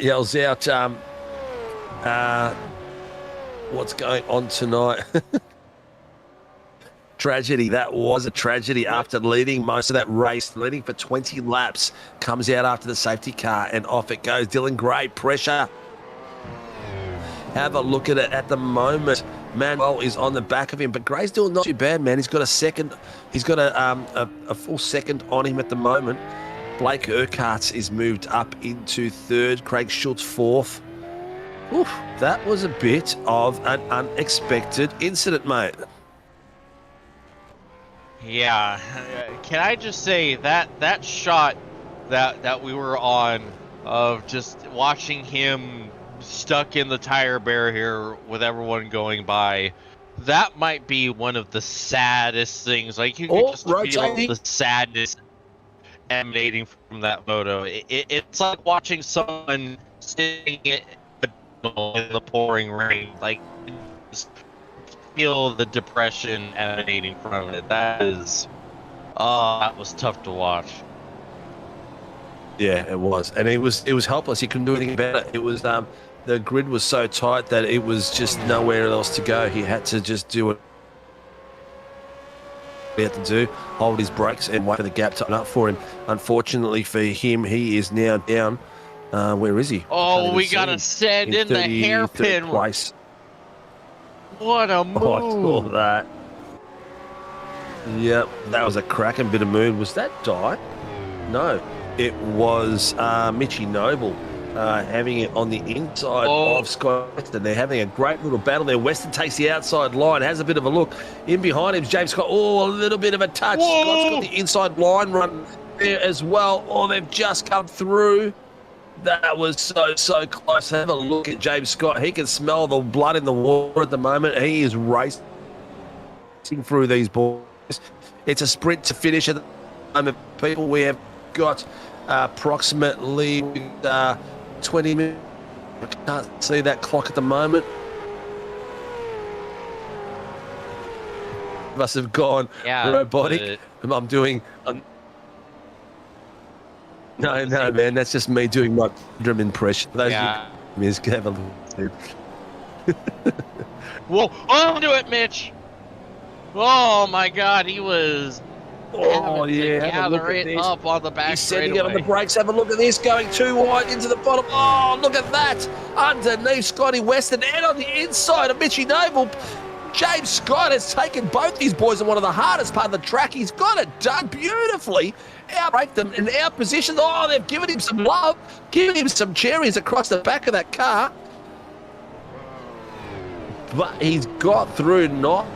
yells out, what's going on tonight? Tragedy. That was a tragedy after leading most of that race, leading for 20 laps, comes out after the safety car and off it goes. Dylan Gray, pressure. Have a look at it at the moment. Manuel is on the back of him, but Gray's doing not too bad, man. He's got a second. He's got a full second on him at the moment. Blake Urquhart is moved up into third. Craig Schultz fourth. Oof, that was a bit of an unexpected incident, mate. Yeah, can I just say that shot that we were on of just watching him stuck in the tire barrier with everyone going by, that might be one of the saddest things. Like, you can just feel the sadness emanating from that photo. It's like watching someone sitting in the pouring rain. Like, just feel the depression emanating from it. That was tough to watch. Yeah, it was, and it was helpless. He couldn't do anything about it. It was the grid was so tight that it was just nowhere else to go. He had to just do what he had to do, hold his brakes and wait for the gap to open up for him. Unfortunately for him, he is now down. Where is he? Oh, we got to send in the hairpin. Place. What a move. Oh, I saw that. Yep, that was a cracking bit of mood. Was that Di? No, it was Mitchie Noble having it on the inside of Scott Weston. They're having a great little battle there. Weston takes the outside line, has a bit of a look. In behind him, James Scott. Oh, a little bit of a touch. Whoa. Scott's got the inside line run there as well. Oh, they've just come through. That was so close. Have a look at James Scott. He can smell the blood in the water at the moment. He is racing through these boys. It's a sprint to finish at the moment, people. We have got approximately 20 minutes. I can't see that clock at the moment. Must have gone robotic. I'm doing... No, man, that's just me doing my drum impression. Those is have a look. Whoa, onto it, Mitch. Oh my God, he was. Gather it up on the back. He's setting it on the brakes. Have a look at this, going too wide into the bottom. Oh, look at that! Underneath Scotty Weston and on the inside of Mitchie Noble. James Scott has taken both these boys on one of the hardest part of the track. He's got it done beautifully. Outbreak them in our position. Oh, they've given him some love, given him some cherries across the back of that car. But he's got through not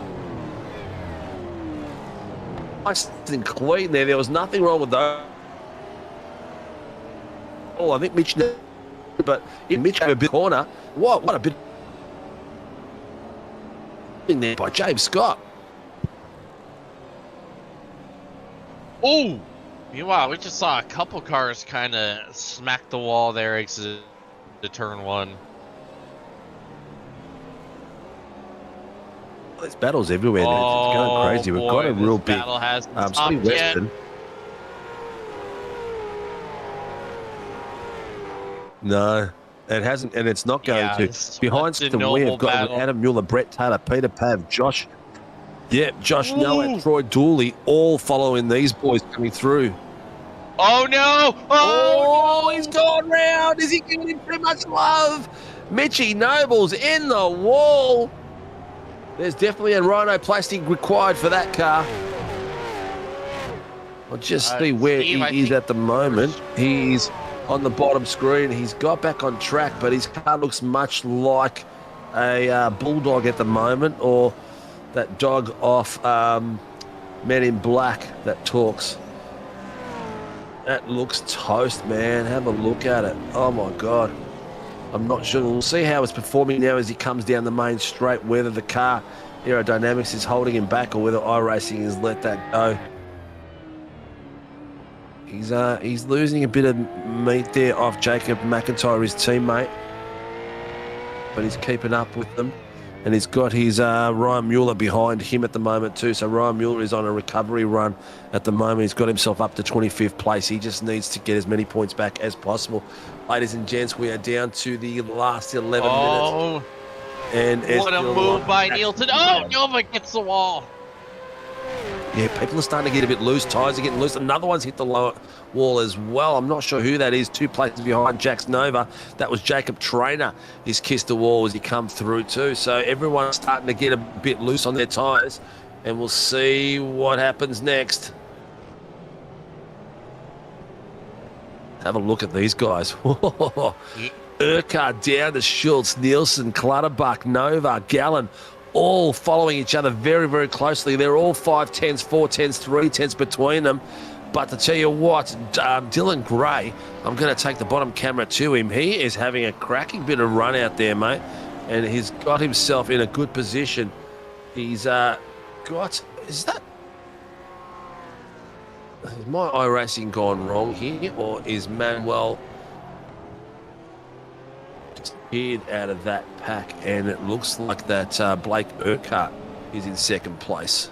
nice and clean there. There was nothing wrong with those. Oh, I think Mitch, but in Mitch had a bit corner. What a bit in there by James Scott. Oh, meanwhile, we just saw a couple cars kind of smack the wall there, exit to turn one. There's battles everywhere. It's going crazy. We've got a real big battle has Scotty Weston. No, it hasn't, and it's not going to. Behind them, we have got Adam Mueller, Brett Taylor, Peter Pav, Josh. Yep, Josh Noah, Troy Dooley, all following these boys coming through. Oh no! Oh, he's gone round. Is he giving him too much love? Mitchie Noble's in the wall. There's definitely a rhinoplasty required for that car. I'll just see where Steve, he is at the moment. He's on the bottom screen. He's got back on track, but his car looks much like a bulldog at the moment, or that dog off Men in Black that talks. That looks toast, man. Have a look at it. Oh, my God. I'm not sure. We'll see how it's performing now as he comes down the main straight, whether the car aerodynamics is holding him back or whether iRacing has let that go. He's losing a bit of meat there off Jacob McIntyre, his teammate, but he's keeping up with them. And he's got his Ryan Mueller behind him at the moment too. So Ryan Mueller is on a recovery run at the moment. He's got himself up to 25th place. He just needs to get as many points back as possible. Ladies and gents, we are down to the last 11 minutes. And what a move by Nielsen. Oh, Nova gets the wall. Yeah, people are starting to get a bit loose. Tyres are getting loose. Another one's hit the lower wall as well. I'm not sure who that is. 2 places behind Jax Nova. That was Jacob Traynor. He's kissed the wall as he come through too. So everyone's starting to get a bit loose on their tyres. And we'll see what happens next. Have a look at these guys. Urquhart down to Schultz, Nielsen, Clutterbuck, Nova, Gallen, all following each other very, very closely. They're all 5/10s, 4/10s, 3/10s between them. But to tell you what, Dylan Gray, I'm going to take the bottom camera to him. He is having a cracking bit of run out there, mate. And he's got himself in a good position. He's is my iRacing gone wrong here? Or is Manuel disappeared out of that pack? And it looks like that Blake Urquhart is in second place.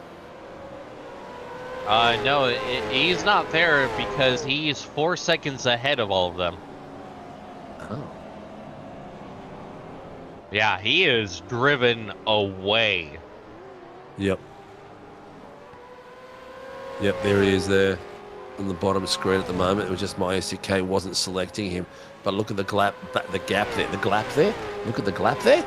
No, he's not there because he's 4 seconds ahead of all of them. Oh. Yeah, he is driven away. Yep. Yep, there he is there on the bottom screen at the moment. It was just my SDK wasn't selecting him. But look at the gap there. The glap there. Look at the glap there.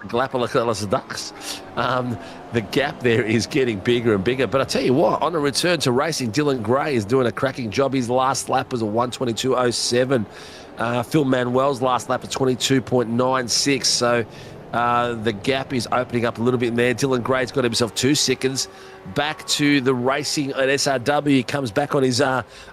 Glapalacalus ducks. The gap there is getting bigger and bigger. But I tell you what, on a return to racing, Dylan Gray is doing a cracking job. His last lap was a 1:22.07. Phil Manuel's last lap was 22.96. So the gap is opening up a little bit in there. Dylan Gray's got himself 2 seconds. Back to the racing at SRW. He comes back on his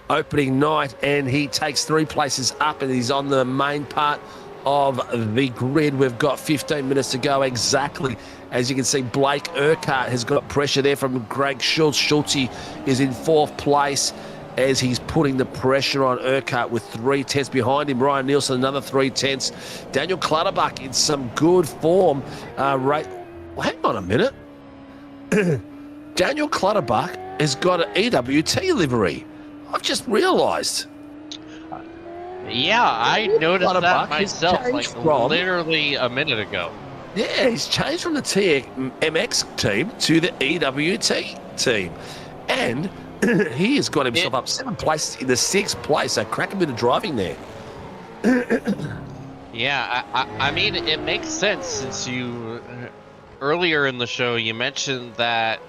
opening night and he takes 3 places up and he's on the main part of the grid. We've got 15 minutes to go exactly. As you can see, Blake Urquhart has got pressure there from Greg Schultz. Schultz is in 4th place as he's putting the pressure on Urquhart with 3/10s behind him. Ryan Nielsen, another 3/10s. Daniel Clutterbuck in some good form. Hang on a minute. Daniel Clutterbuck has got an EWT livery. I've just realised. Yeah, I noticed that myself, like literally a minute ago. Yeah, he's changed from the TMX team to the EWT team. And he has got himself up 7 places in the 6th place. So crack a bit of driving there. Yeah, I mean, it makes sense since you, earlier in the show, you mentioned that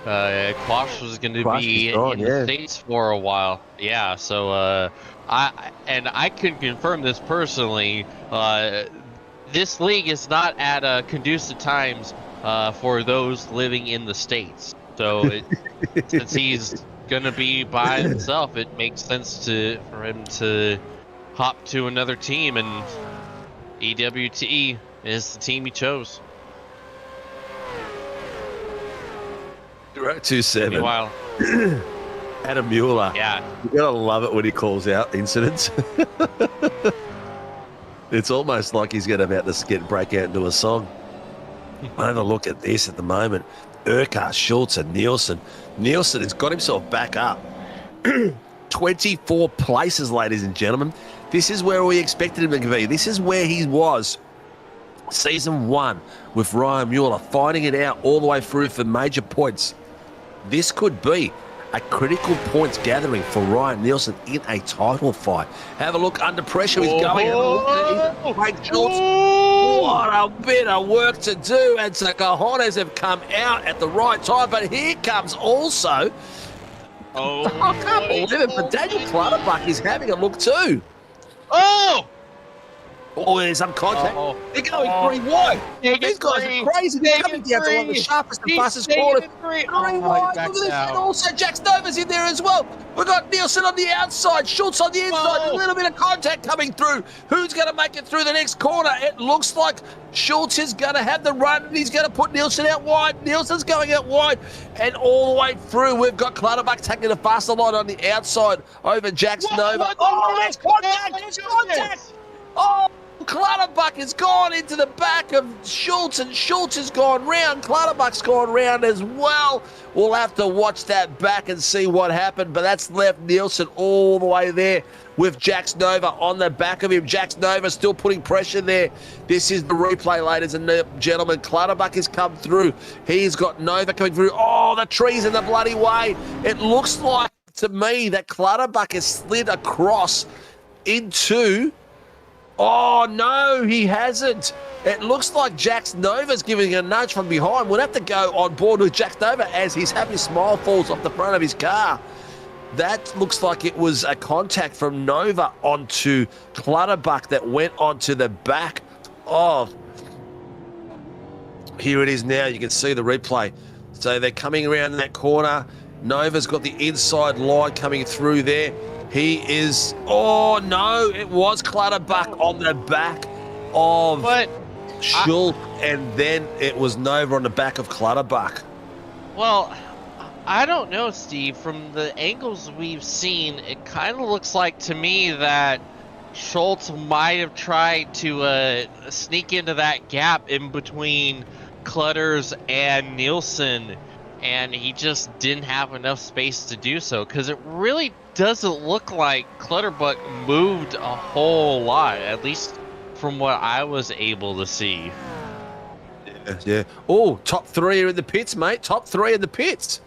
Quash was going to be in the States for a while. Yeah, so I can confirm this personally. This league is not at conducive times for those living in the States. So since he's going to be by himself, it makes sense for him to hop to another team, and EWT is the team he chose. 27. Meanwhile, Adam Mueller. yeah, You gotta love it when he calls out incidents. It's almost like he's about to break out into a song. Have a look at this at the moment. Urquhart, Schultz, and Nielsen. Nielsen has got himself back up. 24 places, ladies and gentlemen. This is where we expected him to be. This is where he was season 1 with Ryan Mueller, fighting it out all the way through for major points. This could be a critical points gathering for Ryan Nielsen in a title fight. Have a look under pressure. He's going. Frank Schultz. What a bit of work to do, and the cojones have come out at the right time. But here comes also, I can't believe it, but Daniel Clutterbuck is having a look too. Oh! Oh, there's some contact. They're going 3 wide. These guys are crazy. They're coming down to one of the sharpest and fastest corners. 3 wide. Look at this. And also Jack Stover's in there as well. We've got Nielsen on the outside, Schultz on the inside. A little bit of contact coming through. Who's going to make it through the next corner? It looks like Schultz is going to have the run, and he's going to put Nielsen out wide. Nielsen's going out wide, and all the way through, we've got Clutterbuck taking the faster line on the outside over Jack Stover. Oh, there's contact! There's contact! Oh! Clutterbuck has gone into the back of Schultz, and Schultz has gone round. Clutterbuck's gone round as well. We'll have to watch that back and see what happened, but that's left Nielsen all the way there with Jax Nova on the back of him. Jax Nova still putting pressure there. This is the replay, ladies and gentlemen. Clutterbuck has come through. He's got Nova coming through. Oh, the tree's in the bloody way. It looks like to me that Clutterbuck has slid across into... Oh, no, he hasn't. It looks like Jax Nova's giving a nudge from behind. We'll have to go on board with Jax Nova as his happy smile falls off the front of his car. That looks like it was a contact from Nova onto Clutterbuck that went onto the back of... Here it is now. You can see the replay. So they're coming around in that corner. Nova's got the inside line coming through there. He is... Oh, no, it was Clutterbuck on the back of Schultz, and then it was Nova on the back of Clutterbuck. Well, I don't know, Steve. From the angles we've seen, it kind of looks like to me that Schultz might have tried to sneak into that gap in between Clutters and Nielsen, and he just didn't have enough space to do so, because it really doesn't look like Clutterbuck moved a whole lot, at least from what I was able to see. Yeah. Oh, top 3 are in the pits, mate. Top 3 in the pits.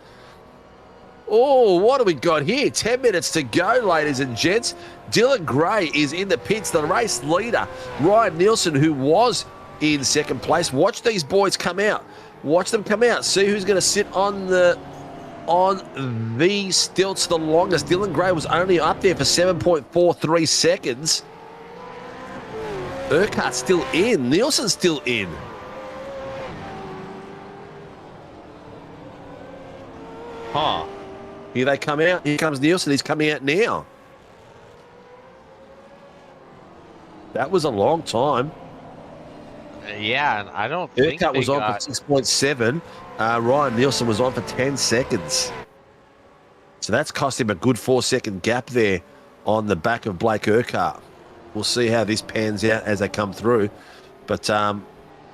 Oh, what do we got here? 10 minutes to go, ladies and gents. Dylan Gray is in the pits, the race leader. Ryan Nielsen, who was in second place. Watch these boys come out. Watch them come out. See who's going to sit on the stilts the longest. Dylan Gray was only up there for 7.43 seconds. Urquhart's still in. Nielsen's still in. Huh. Here they come out. Here comes Nielsen. He's coming out now. That was a long time. Yeah, and I don't think Urquhart was on for 6.7. Ryan Nielsen was on for 10 seconds. So that's cost him a good 4-second gap there on the back of Blake Urquhart. We'll see how this pans out as they come through. But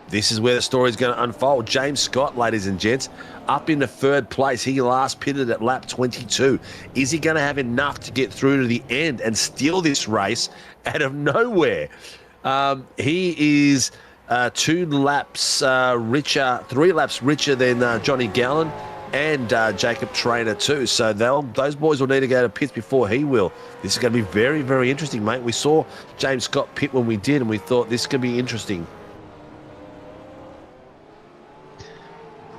this is where the story's going to unfold. James Scott, ladies and gents, up in the 3rd place. He last pitted at lap 22. Is he going to have enough to get through to the end and steal this race out of nowhere? He is... 3 laps richer than Johnny Gallen and Jacob Trainer too. So those boys will need to go to pits before he will. This is going to be very, very interesting, mate. We saw James Scott pit when we did, and we thought this could be interesting.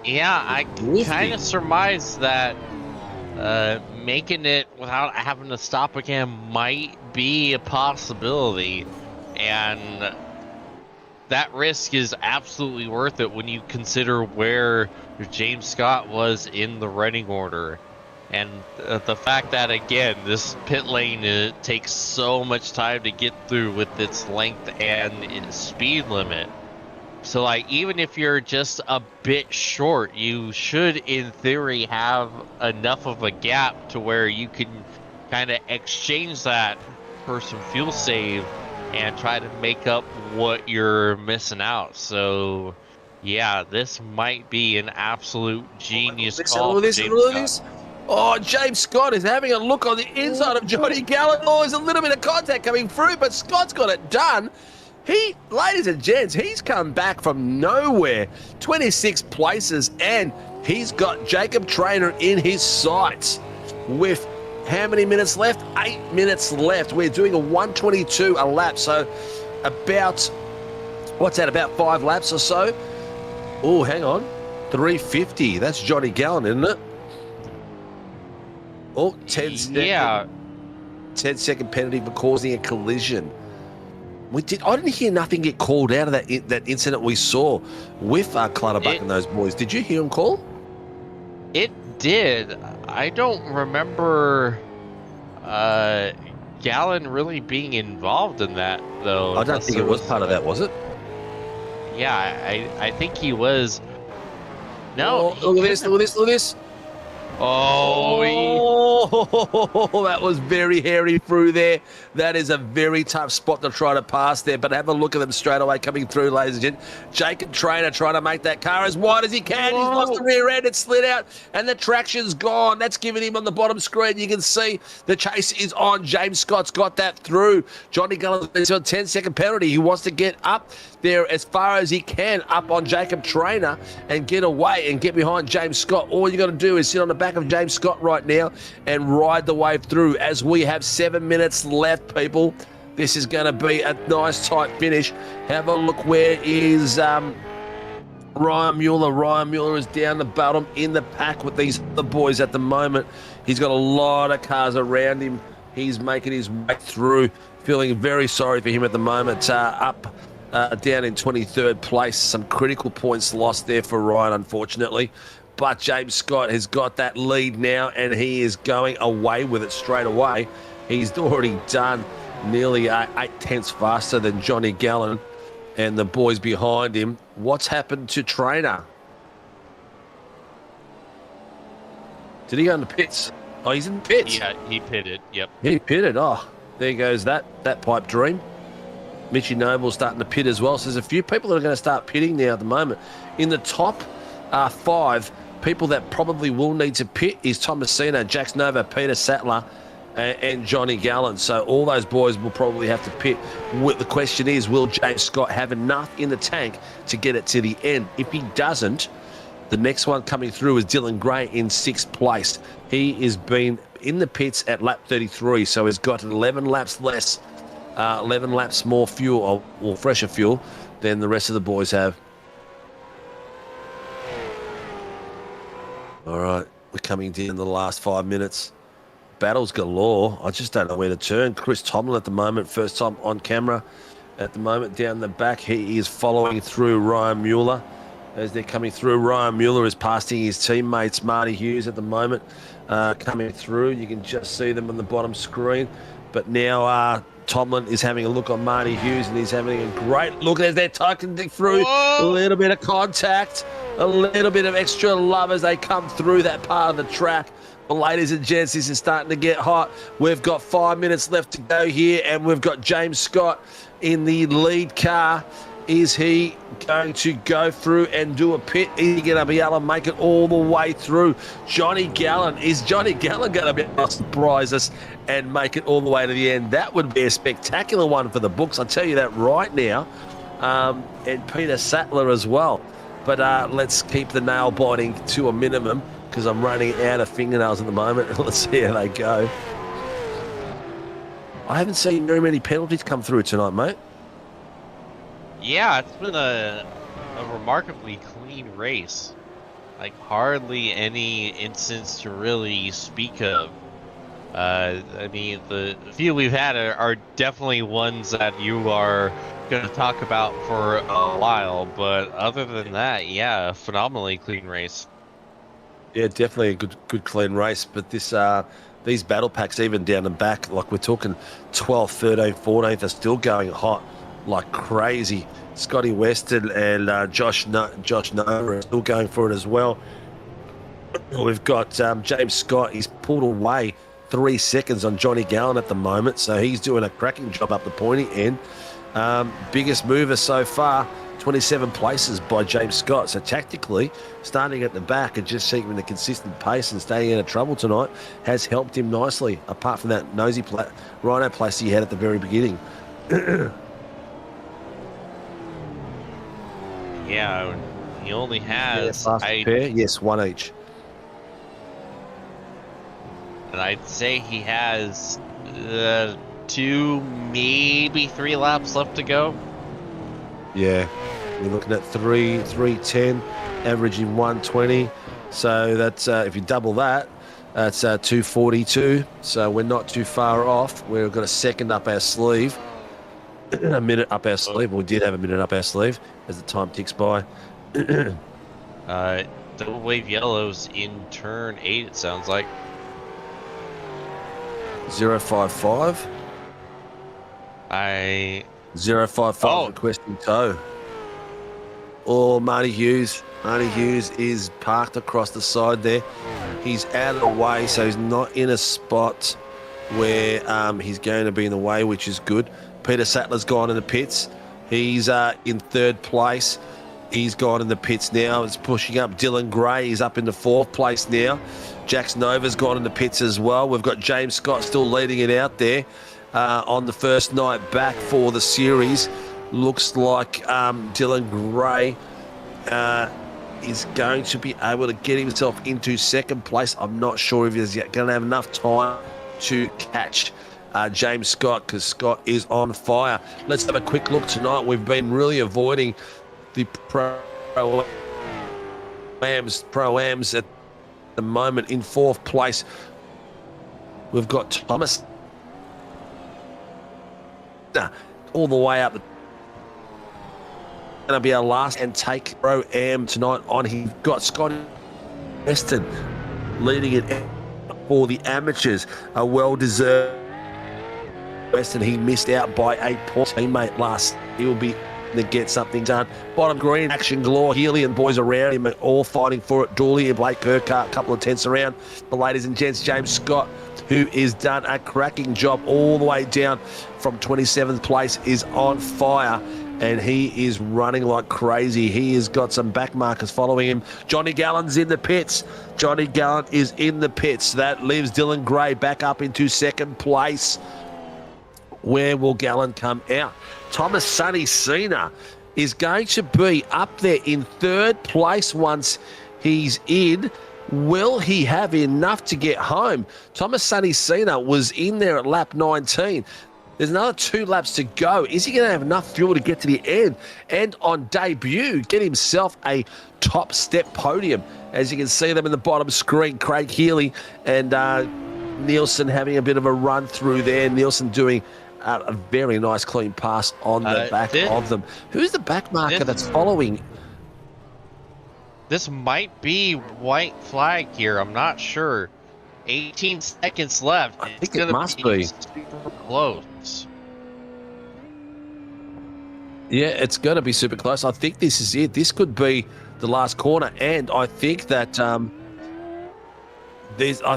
Yeah, I kind of surmised that making it without having to stop again might be a possibility, and that risk is absolutely worth it when you consider where James Scott was in the running order. And the fact that, again, this pit lane takes so much time to get through with its length and its speed limit. So, like, even if you're just a bit short, you should, in theory, have enough of a gap to where you can kind of exchange that for some fuel save and try to make up what you're missing out. So, yeah, this might be an absolute genius call. Oh, James Scott is having a look on the inside of Johnny Gallen. Oh, there's a little bit of contact coming through, but Scott's got it done. Ladies and gents, he's come back from nowhere, 26 places, and he's got Jacob Trainer in his sights with how many minutes left? 8 minutes left. We're doing a 1:22 a lap, so about What's that, about 5 laps or so? Oh, hang on. 350. That's Johnny Gallen, isn't it? Oh, 10 second. Yeah. 10-second penalty for causing a collision. I didn't hear nothing get called out of that incident we saw with Clutterbuck and those boys. Did you hear them call? It did. I don't remember Gallen really being involved in that, though. I don't think it was part of that, was it? Yeah, I think he was. No. Oh, look at this, look at this, look at this. Oh, that was very hairy through there. That is a very tough spot to try to pass there, but have a look at them straight away coming through, ladies and gents. Jacob Trainer trying to make that car as wide as he can. He's lost the rear end, it slid out, and the traction's gone. That's giving him on the bottom screen. You can see the chase is on. James Scott's got that through. Johnny Gallen's on a 10-second penalty. He wants to get up there as far as he can up on Jacob Trainer and get away and get behind James Scott. All you got to do is sit on the back of James Scott right now and ride the wave through as we have 7 minutes left, people. This is going to be a nice tight finish. Have a look, where is Ryan Mueller? Ryan Mueller is down the bottom in the pack with these other boys at the moment. He's got a lot of cars around him. He's making his way through. Feeling very sorry for him at the moment. Down in 23rd place. Some critical points lost there for Ryan, unfortunately. But James Scott has got that lead now, and he is going away with it straight away. He's already done nearly 8/10 faster than Johnny Gallen and the boys behind him. What's happened to Trainer? Did he go in the pits? Oh, he's in the pits. Yeah, he pitted. Yep. He pitted. Oh, there goes that pipe dream. Mitchy Noble's starting to pit as well. So there's a few people that are going to start pitting now at the moment. In the top 5, people that probably will need to pit is Tomasino, Jax Nova, Peter Sattler, and Johnny Gallen. So all those boys will probably have to pit. The question is, will James Scott have enough in the tank to get it to the end? If he doesn't, the next one coming through is Dylan Gray in 6th place. He has been in the pits at lap 33, so he's got 11 laps less. 11 laps more fuel, or fresher fuel, than the rest of the boys have. All right, we're coming down the last 5 minutes. Battles galore. I just don't know where to turn. Chris Tomlin at the moment, first time on camera at the moment, down the back. He is following through Ryan Mueller. As they're coming through, Ryan Mueller is passing his teammates, Marty Hughes, at the moment, coming through. You can just see them on the bottom screen. But now Tomlin is having a look on Marty Hughes, and he's having a great look as they're tucking through. A little bit of contact, a little bit of extra love as they come through that part of the track. Well, ladies and gents, this is starting to get hot. We've got 5 minutes left to go here, and we've got James Scott in the lead car. Is he going to go through and do a pit? Is he going to be able to make it all the way through? Johnny Gallen. Is Johnny Gallen going to be able to surprise us and make it all the way to the end? That would be a spectacular one for the books. I'll tell you that right now. And Peter Sattler as well. But let's keep the nail biting to a minimum because I'm running out of fingernails at the moment. Let's see how they go. I haven't seen very many penalties come through tonight, mate. Yeah, it's been a remarkably clean race. Like, hardly any incidents to really speak of. I mean, the few we've had are definitely ones that you are going to talk about for a while, but other than that, yeah, a phenomenally clean race. Yeah, definitely a good clean race, but these battle packs, even down the back, like we're talking 12th, 13th, 14th, are still going hot like crazy. Scotty Weston and Josh Nova are still going for it as well. We've got James Scott. He's pulled away 3 seconds on Johnny Gallen at the moment, so he's doing a cracking job up the pointy end. Biggest mover so far, 27 places by James Scott. So tactically, starting at the back and just keeping a consistent pace and staying out of trouble tonight has helped him nicely, apart from that nosy rhino place he had at the very beginning. Yeah, he only has... Yes, one each. And I'd say he has 2, maybe 3 laps left to go. Yeah, we're looking at 310, averaging 120. So that's if you double that, that's 242. So we're not too far off. We've got a second up our sleeve, a minute up our sleeve. We did have a minute up our sleeve as the time ticks by. Double wave yellows in turn 8. It sounds like 055. 055 requesting tow. Or Marty Hughes. Marty Hughes is parked across the side there. He's out of the way, so he's not in a spot where he's going to be in the way, which is good. Peter Sattler's gone in the pits. He's in third place. He's gone in the pits now. It's pushing up. Dylan Gray is up into fourth place now. Jax Nova's gone in the pits as well. We've got James Scott still leading it out there on the first night back for the series. Looks like Dylan Gray is going to be able to get himself into second place. I'm not sure if he's going to have enough time to catch James Scott, because Scott is on fire. Let's have a quick look tonight. We've been really avoiding the pro-ams at the moment. In fourth place, we've got Thomas all the way up. Going to be our last and take pro-am tonight on. He's got Scott Weston leading it for the amateurs. A well-deserved Weston. He missed out by 8 points. Teammate last. He will be to get something done. Bottom green, action galore. Healy and boys around him are all fighting for it. Dooley and Blake Kirkhart, a couple of tenths around. But ladies and gents, James Scott, who has done a cracking job all the way down from 27th place, is on fire. And he is running like crazy. He has got some back markers following him. Johnny Gallen's in the pits. Johnny Gallen is in the pits. That leaves Dylan Gray back up into second place. Where will Gallen come out? Thomas Sonny Cena is going to be up there in third place once he's in. Will he have enough to get home? Thomas Sonny Cena was in there at lap 19. There's another 2 laps to go. Is he going to have enough fuel to get to the end? And on debut, get himself a top step podium. As you can see them in the bottom screen, Craig Healy and Nielsen having a bit of a run through there. Nielsen doing a very nice clean pass on the back of them. Who's the back marker that's following? This might be white flag here. I'm not sure. 18 seconds left. I think it must be super close. Yeah, it's going to be super close. I think this is it. This could be the last corner, and I think that I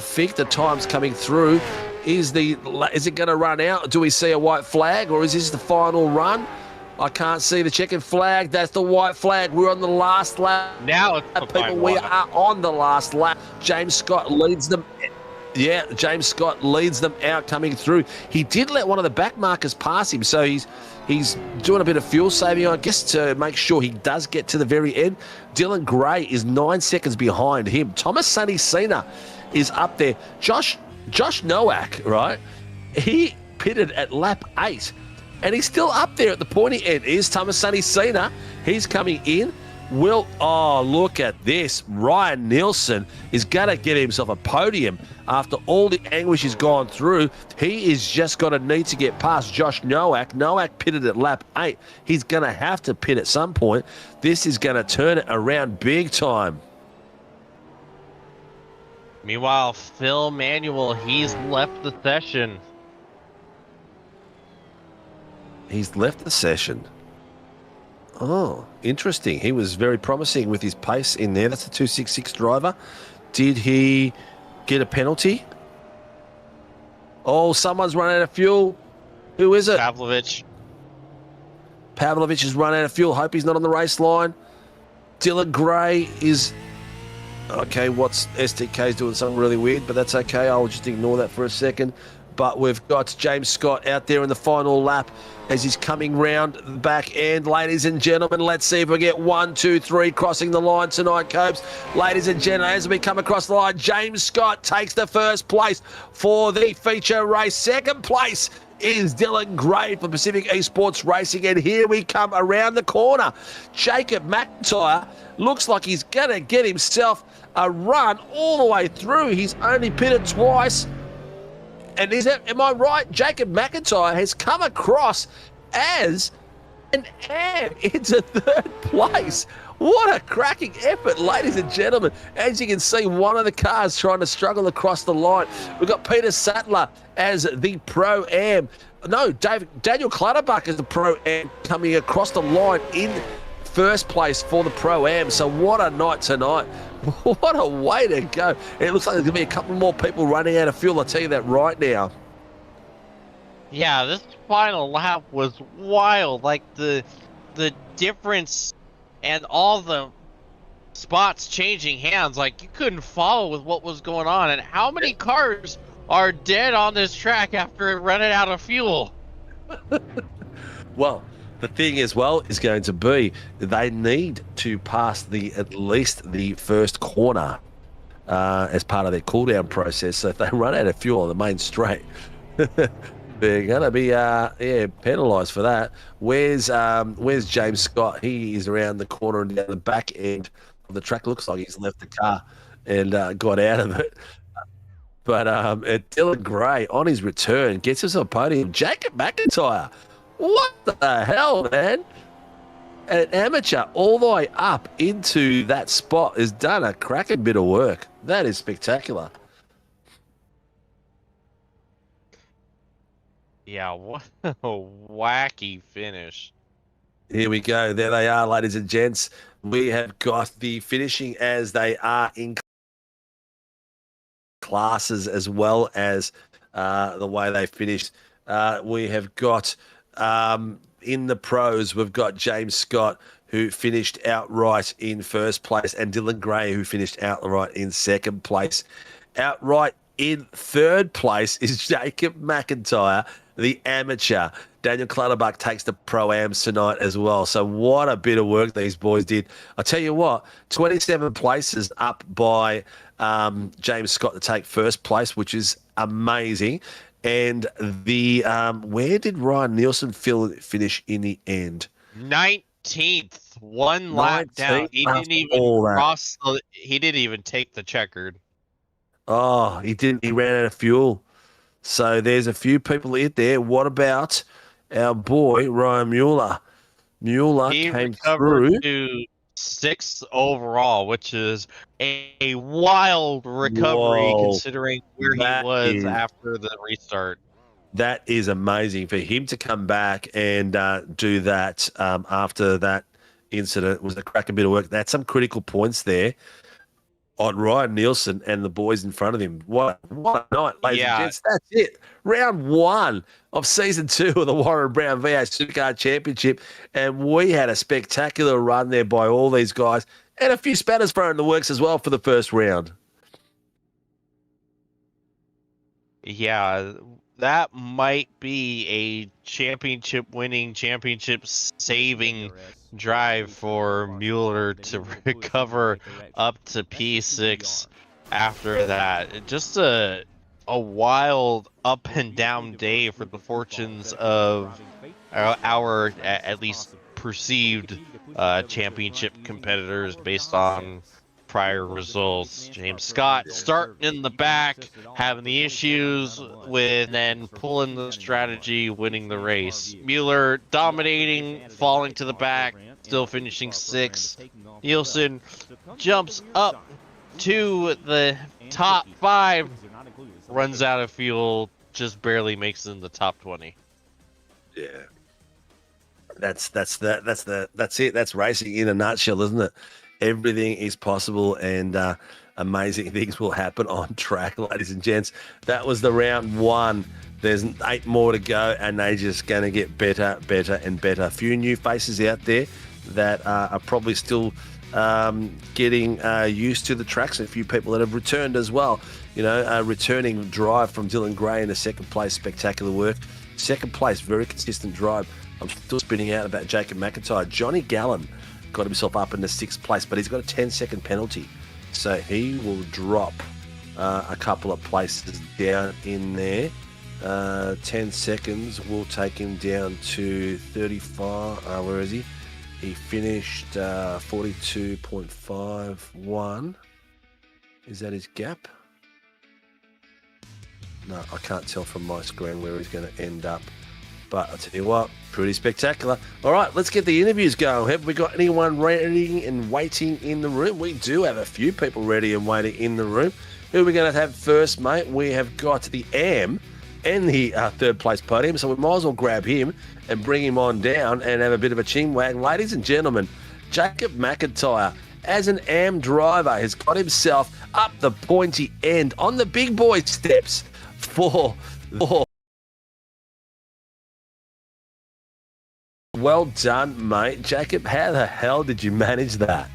think the time's coming through. Is it going to run out? Do we see a white flag, or is this the final run? I can't see the checkered flag. That's the white flag. We're on the last lap. Now it's the people. We are on the last lap. James Scott leads them. Yeah, James Scott leads them out coming through. He did let one of the back markers pass him, so he's doing a bit of fuel saving, I guess, to make sure he does get to the very end. Dylan Gray is 9 seconds behind him. Thomas Sonny Cena is up there. Josh Nowak, right? He pitted at lap 8, and he's still up there at the pointy end. Is Thomas Sonny Cena. He's coming in. Look at this. Ryan Nielsen is going to get himself a podium after all the anguish he's gone through. He is just going to need to get past Josh Nowak. Nowak pitted at lap 8. He's going to have to pit at some point. This is going to turn it around big time. Meanwhile, Phil Manuel, he's left the session. He's left the session. Oh, interesting. He was very promising with his pace in there. That's a 266 driver. Did he get a penalty? Oh, someone's run out of fuel. Who is it? Pavlovich. Pavlovich has run out of fuel. Hope he's not on the race line. Dylan Gray is... Okay, what's STK's doing something really weird, but that's okay. I'll just ignore that for a second. But we've got James Scott out there in the final lap as he's coming round the back end. Ladies and gentlemen, let's see if we get 1, 2, 3 crossing the line tonight, Copes. Ladies and gentlemen, as we come across the line, James Scott takes the first place for the feature race. Second place is Dylan Gray from Pacific Esports Racing, and here we come around the corner. Jacob McIntyre looks like he's going to get himself a run all the way through. He's only pitted twice. And am I right? Jacob McIntyre has come across as an AM into third place. What a cracking effort, ladies and gentlemen. As you can see, one of the cars trying to struggle across the line. We've got Peter Sattler as the Pro-Am. No, Daniel Clutterbuck is the Pro-Am coming across the line in first place for the Pro-Am. So what a night tonight. What a way to go. And it looks like there's going to be a couple more people running out of fuel. I'll tell you that right now. Yeah, this final lap was wild. Like the difference and all the spots changing hands, like you couldn't follow with what was going on. And how many cars are dead on this track after running out of fuel? Well, the thing as well is going to be they need to pass at least the first corner as part of their cooldown process. So if they run out of fuel on the main straight, they're going to be penalised for that. Where's James Scott? He is around the corner and down the back end of the track. Looks like he's left the car and got out of it. But Dylan Gray on his return gets himself a podium. Jacob McIntyre. What the hell, man? An amateur all the way up into that spot has done a cracking bit of work. That is spectacular. Yeah, what a wacky finish. Here we go. There they are, ladies and gents. We have got the finishing as they are in classes as well as the way they finished. We have got in the pros, we've got James Scott, who finished outright in first place, and Dylan Gray, who finished outright in second place. Outright in third place is Jacob McIntyre, the amateur. Daniel Clutterbuck takes the Pro-Ams tonight as well. So what a bit of work these boys did. I'll tell you what, 27 places up by James Scott to take first place, which is amazing. And the where did Ryan Nielsen finish in the end? 19th, one lap down. He didn't even cross. He didn't even take the checkered. Oh, he didn't. He ran out of fuel. So there's a few people in there. What about our boy Ryan Mueller? Mueller came through to 6th overall, which is a wild recovery considering where he was after the restart. That is amazing for him to come back and do that after that incident. It was a cracking bit of work. That's some critical points there on Ryan Nielsen and the boys in front of him. What a night, ladies and gents. That's it. Round 1 of Season 2 of the Warren Brown V8 Supercar Championship. And we had a spectacular run there by all these guys. And a few spatters thrown in the works as well for the first round. Yeah, that might be a championship-winning, championship-saving drive for Mueller to recover up to P6 after that. Just a wild up and down day for the fortunes of our at least perceived championship competitors based on prior results. James Scott starting in the back, having the issues with, then pulling the strategy, winning the race. Mueller dominating, falling to the back, still finishing 6th. Nielsen jumps up to the top 5, runs out of fuel, just barely makes it in the top 20. Yeah. That's it. That's racing in a nutshell, isn't it? Everything is possible, and amazing things will happen on track, ladies and gents. That was the round 1. There's 8 more to go, and they're just going to get better, better, and better. A few new faces out there that are probably still getting used to the tracks. A few people that have returned as well. You know, returning drive from Dylan Gray in the second place, spectacular work. Second place, very consistent drive. I'm still spinning out about Jacob McIntyre. Johnny Gallen got himself up in the 6th place, but he's got a 10-second penalty. So he will drop a couple of places down in there. 10 seconds will take him down to 35. Where is he? He finished 42.51. Is that his gap? No, I can't tell from my screen where he's going to end up. But I'll tell you what, pretty spectacular. All right, let's get the interviews going. Have we got anyone ready and waiting in the room? We do have a few people ready and waiting in the room. Who are we going to have first, mate? We have got the AM and the third place podium, so we might as well grab him and bring him on down and have a bit of a chin wag. Ladies and gentlemen, Jacob McIntyre, as an AM driver, has got himself up the pointy end on the big boy steps for Well done, mate. Jacob, how the hell did you manage that?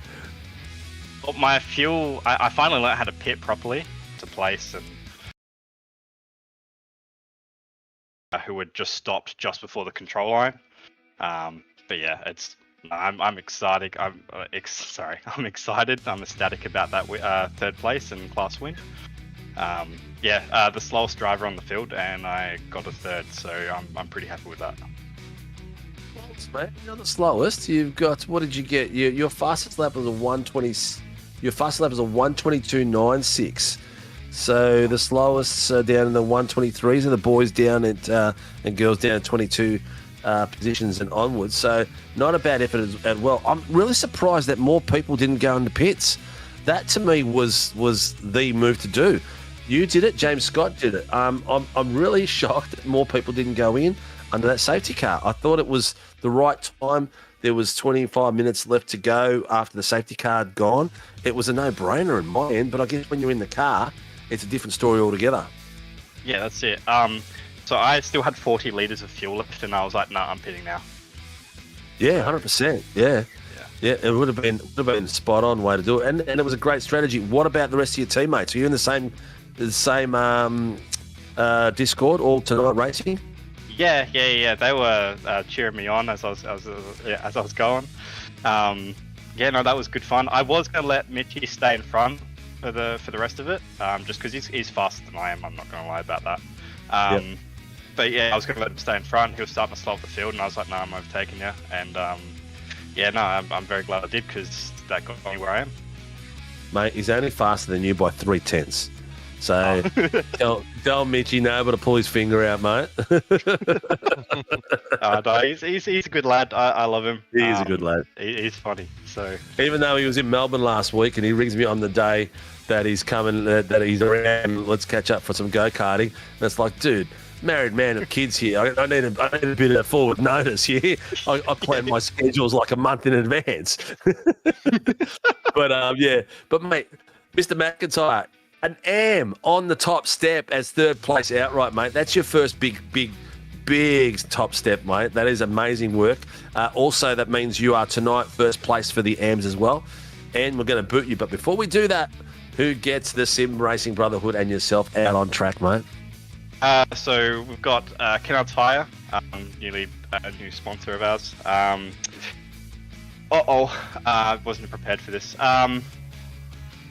Well, my fuel, I finally learned how to pit properly to place, and who had just stopped just before the control line. But yeah, I'm excited. I'm excited. I'm ecstatic about that third place and class win. The slowest driver on the field, and I got a third, so I'm pretty happy with that. Mate, you're the slowest. You've got, what did you get? Your fastest lap was a 120. Your fastest lap was a 122.96. So the slowest down in the 123s, and the boys down at and girls down at 22 positions and onwards. So not a bad effort as well. I'm really surprised that more people didn't go into pits. That to me was the move to do. You did it. James Scott did it. I'm really shocked that more people didn't go in under that safety car. I thought it was the right time. There was 25 minutes left to go after the safety car had gone. It was a no-brainer in my end, but I guess when you're in the car, it's a different story altogether. Yeah, that's it. So I still had 40 litres of fuel left, and I was like, I'm pitting now. Yeah, 100%. Yeah, it would have been spot on way to do it, and it was a great strategy. What about the rest of your teammates? Are you in the same Discord all tonight racing? Yeah. They were cheering me on as I was going. That was good fun. I was gonna let Mitchy stay in front for the rest of it, just because he's faster than I am. I'm not gonna lie about that. But yeah, I was gonna let him stay in front. He was starting to slow up the field, and I was like, I'm overtaking you. And I'm very glad I did, because that got me where I am. Mate, he's only faster than you by 0.3. So tell Mitchy no, but to pull his finger out, mate. No, he's a good lad. I love him. He is a good lad. He's funny. So even though he was in Melbourne last week, and he rings me on the day that he's coming, that he's around, let's catch up for some go-karting. And it's like, dude, married man with kids here. I need a bit of forward notice here. I plan my schedules like a month in advance. But mate, Mr. McIntyre, an AM on the top step as third place outright, mate. That's your first big top step, mate. That is amazing work. Also, that means you are tonight first place for the AMs as well. And we're going to boot you. But before we do that, who gets the Sim Racing Brotherhood and yourself out on track, mate? So we've got Kennard's Fire, new sponsor of ours. I wasn't prepared for this.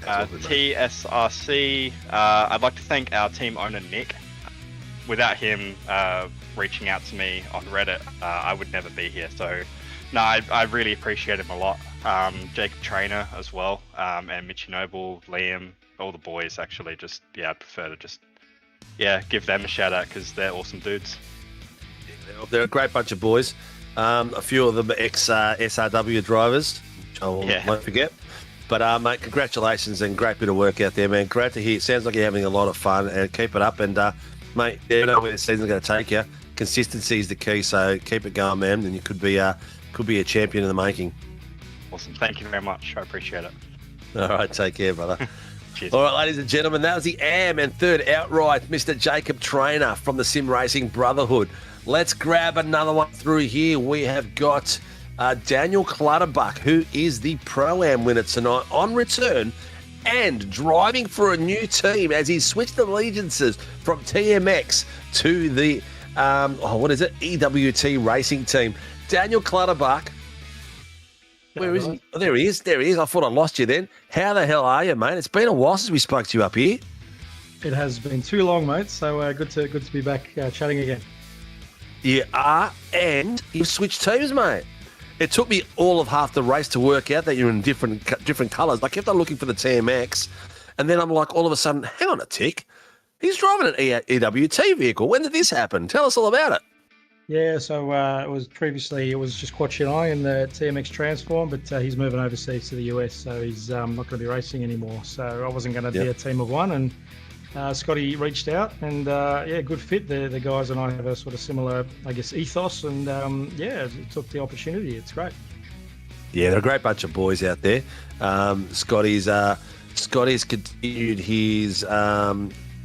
TSRC. I'd like to thank our team owner, Nick. Without him reaching out to me on Reddit, I would never be here. So, I really appreciate him a lot. Jacob Trainer as well, and Mitchy Noble, Liam, all the boys actually. I prefer to give them a shout out, because they're awesome dudes. They're a great bunch of boys. A few of them ex-SRW drivers, which I won't forget. But, mate, congratulations and great bit of work out there, man. Great to hear. It sounds like you're having a lot of fun, and keep it up. And, mate, you know where the season's going to take you. Consistency is the key, so keep it going, man, and you could be a champion in the making. Awesome. Thank you very much. I appreciate it. All right, take care, brother. Cheers. All right, ladies and gentlemen, that was the AM and third outright, Mr. Jacob Trainer from the Sim Racing Brotherhood. Let's grab another one through here. We have got Daniel Clutterbuck, who is the Pro-Am winner tonight on return and driving for a new team as he switched allegiances from TMX to the, EWT racing team. Daniel Clutterbuck. Where is he? Oh, there he is. I thought I lost you then. How the hell are you, mate? It's been a while since we spoke to you up here. It has been too long, mate. So good to be back chatting again. You are, and you've switched teams, mate. It took me all of half the race to work out that you're in different colours. I kept on looking for the TMX, and then I'm like, all of a sudden, hang on a tick. He's driving an EWT vehicle. When did this happen? Tell us all about it. Yeah, so it was just Quatchy and I in the TMX Transform, but he's moving overseas to the US, so he's not going to be racing anymore. So I wasn't going to be a team of one, and Scotty reached out, and good fit. The guys and I have a sort of similar, I guess, ethos, and took the opportunity. It's great. Yeah, they're a great bunch of boys out there. Scotty's continued his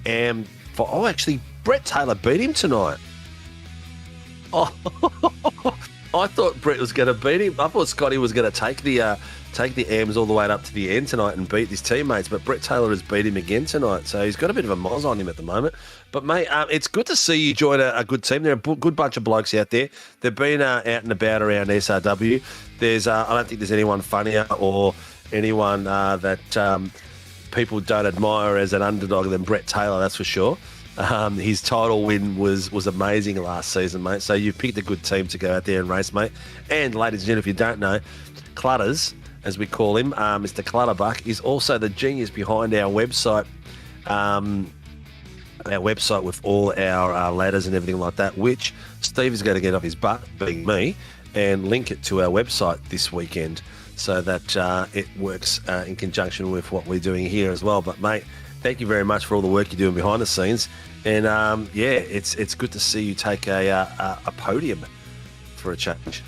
actually, Brett Taylor beat him tonight. Oh, I thought Brett was going to beat him. I thought Scotty was going to take the AMs all the way up to the end tonight and beat his teammates, but Brett Taylor has beat him again tonight, so he's got a bit of a moz on him at the moment. But, mate, it's good to see you join a good team. They're a good bunch of blokes out there. They've been out and about around SRW. I don't think there's anyone funnier or anyone that people don't admire as an underdog than Brett Taylor, that's for sure. His title win was amazing last season, mate. So you've picked a good team to go out there and race, mate. And ladies and gentlemen, if you don't know, Clutters, as we call him, Mr. Clutterbuck, is also the genius behind our website. With all our ladders and everything like that, which Steve is going to get off his butt, being me, and link it to our website this weekend so that it works in conjunction with what we're doing here as well. But, mate, thank you very much for all the work you're doing behind the scenes. And, it's good to see you take a podium for a change.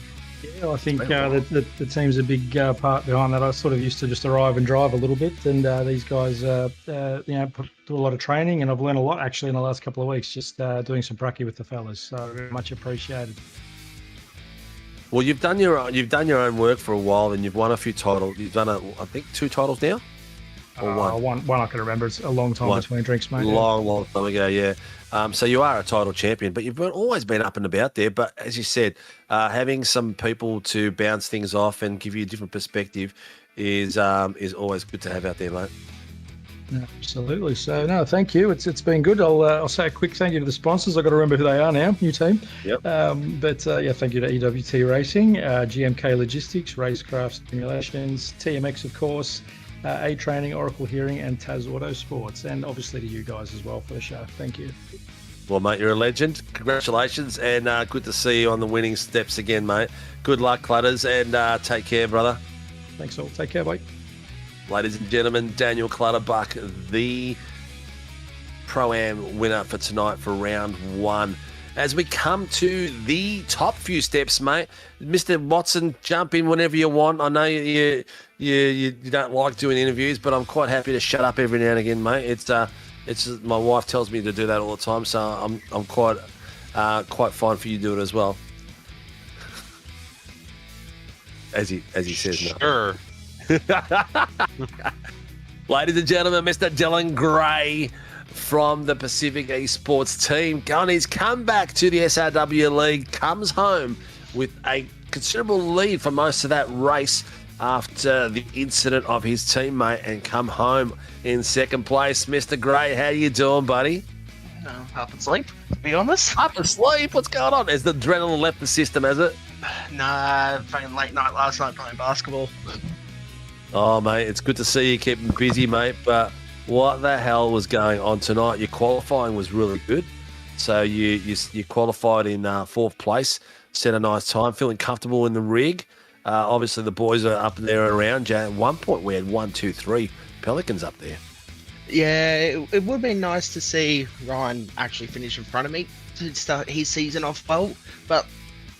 Yeah, I think the team's a big part behind that. I sort of used to just arrive and drive a little bit, and these guys, do a lot of training, and I've learned a lot actually in the last couple of weeks just doing some pracky with the fellas. So very much appreciated. Well, you've done your own work for a while, and you've won a few titles. You've done, I think, 2 titles now. Or one I can remember. It's a long time between drinks, mate. Long time ago, yeah. So you are a title champion, but you've always been up and about there. But as you said, having some people to bounce things off and give you a different perspective is always good to have out there, mate. Absolutely. So, no, thank you. It's been good. I'll say a quick thank you to the sponsors. I've got to remember who they are now, new team. Yep. Thank you to EWT Racing, GMK Logistics, Racecraft Simulations, TMX, of course, A-Training, Oracle Hearing, and Taz Auto Sports, and obviously to you guys as well for the show. Thank you. Well, mate, you're a legend. Congratulations, and good to see you on the winning steps again, mate. Good luck, Clutters, and take care, brother. Thanks all. Take care, mate. Ladies and gentlemen, Daniel Clutterbuck, the Pro-Am winner for tonight for round 1. As we come to the top few steps, mate, Mr. Watson, jump in whenever you want. I know you don't like doing interviews, but I'm quite happy to shut up every now and again, mate. It's my wife tells me to do that all the time, so I'm quite fine for you to do it as well. As he says, no. Sure. Ladies and gentlemen, Mr. Dylan Gray from the Pacific Esports team, on his comeback to the SRW League, comes home with a considerable lead for most of that race after the incident of his teammate, and come home in second place. Mr. Gray, how you doing, buddy? Up and sleep, to be honest. Up and sleep? What's going on? Has the adrenaline left the system, has it? Nah, fucking late night last night playing basketball. Oh, mate, it's good to see you keeping busy, mate, but what the hell was going on tonight? Your qualifying was really good. So you qualified in 4th place, set a nice time, feeling comfortable in the rig. Obviously, the boys are up there around you. At one point, we had 1, 2, 3 Pelicans up there. Yeah, it would have been nice to see Ryan actually finish in front of me to start his season off well, but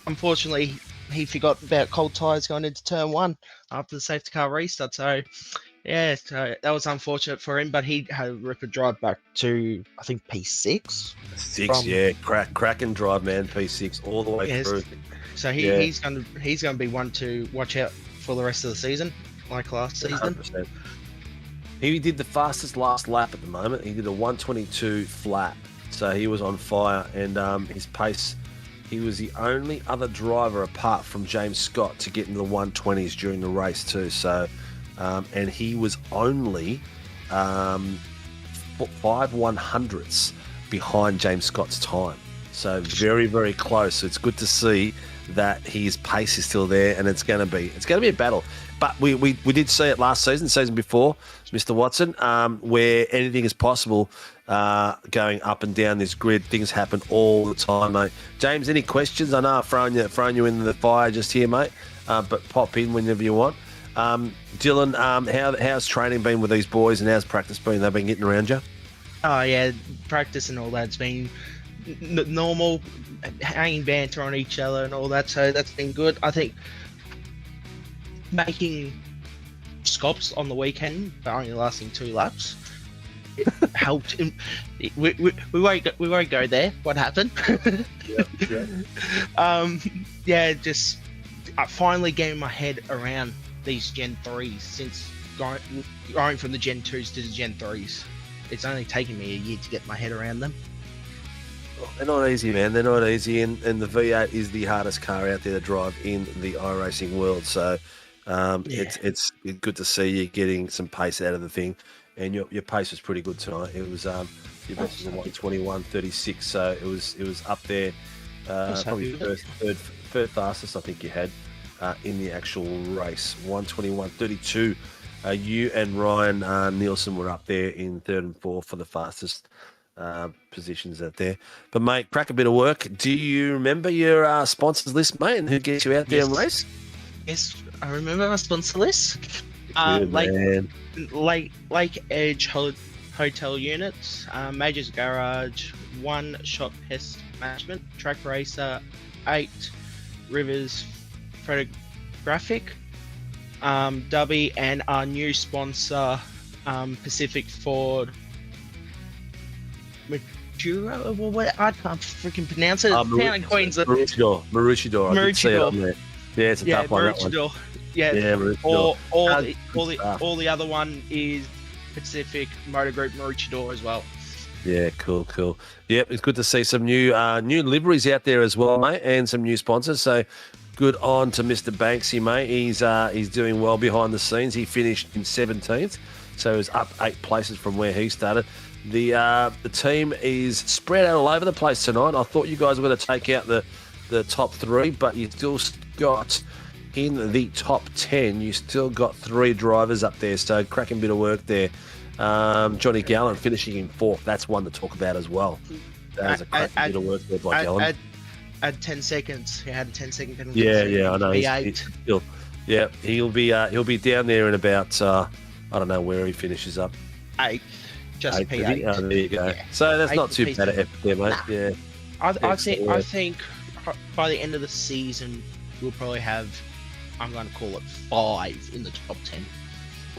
unfortunately, he forgot about cold tyres going into turn 1 after the safety car restart. So, yeah, that was unfortunate for him, but he had a ripper drive back to, I think, P6. Yeah, cracking drive, man, P6 all the way through. So he's going to be one to watch out for the rest of the season, like last season. 100%. He did the fastest last lap at the moment. He did a 1:22 flat, so he was on fire, and his pace. He was the only other driver apart from James Scott to get into the 120s during the race too. So, and he was only 100ths behind James Scott's time. So very, very close. It's good to see that his pace is still there, and it's going to be a battle. But we did see it last season before, Mr. Watson, where anything is possible going up and down this grid. Things happen all the time, mate. James, any questions? I know I've thrown you in the fire just here, mate, but pop in whenever you want. Dylan, how's training been with these boys, and how's practice been? They've been getting around you? Oh yeah, practice and all that's been normal, hanging banter on each other and all that. So that's been good. I think making scops on the weekend, but only lasting 2 laps, it helped. We won't go there. What happened? Just finally getting my head around these Gen 3s since going from the Gen 2s to the Gen 3s. It's only taken me a year to get my head around them. They're not easy, man. They're not easy, and the V8 is the hardest car out there to drive in the iRacing world. So it's good to see you getting some pace out of the thing, and your pace was pretty good tonight. It was your best was 1:21.36, so it was up there. Probably third fastest I think you had in the actual race. 1:21.32. You and Ryan Nielsen were up there in 3rd and 4th for the fastest positions out there. But mate, crack a bit of work. Do you remember your sponsors list, mate, and who gets you out there and race? Yes, I remember my sponsor list. Good, man. Lake Edge Hotel Units, Majors Garage, One Shot Pest Management, Track Racer, 8 Rivers Photographic, Dubby, and our new sponsor, Pacific Ford Maduro. What? I can't freaking pronounce it. Town in Queensland. Maroochydore. I did see it on there. Yeah, it's a tough one. Maroochydore. Yeah, Maroochydore. Or the other one is Pacific Motor Group Maroochydore as well. Yeah, cool. Yep, it's good to see some new liveries out there as well, mate, and some new sponsors. So good on to Mr. Banksy, mate. He's doing well behind the scenes. He finished in 17th, so he was up 8 places from where he started. The team is spread out all over the place tonight. I thought you guys were going to take out the top 3, but you still got in the top 10. You still got 3 drivers up there, so cracking bit of work there. Johnny Gallen finishing in 4th. That's one to talk about as well. That was a cracking bit of work there by Gallen. At 10 seconds, he had a 10-second penalty. Yeah, I know. He'll be down there in about I don't know where he finishes up. 8. Just 8, P8. Oh, there you go. Yeah. So that's not too bad an effort there, mate. Nah. Yeah. I think by the end of the season we'll probably have, I'm going to call it 5 in the top 10.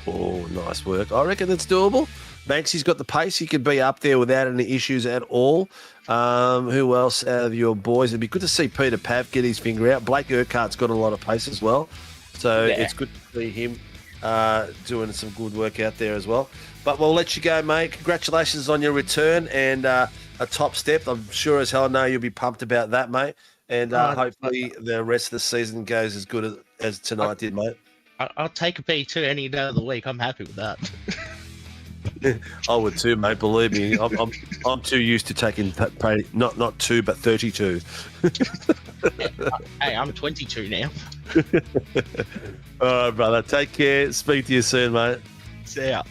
Oh, nice work. I reckon that's doable. Banksy's got the pace. He could be up there without any issues at all. Who else out of your boys? It'd be good to see Peter Pav get his finger out. Blake Urquhart's got a lot of pace as well. So it's good to see him doing some good work out there as well. But we'll let you go, mate. Congratulations on your return and a top step. I'm sure as hell know you'll be pumped about that, mate. And hopefully the rest of the season goes as good as tonight did, mate. I'll take a P2 any day of the week. I'm happy with that. I would too, mate. Believe me, I'm too used to taking not 2 but 32. Hey, I'm 22 now. All right, brother. Take care. Speak to you soon, mate. See ya.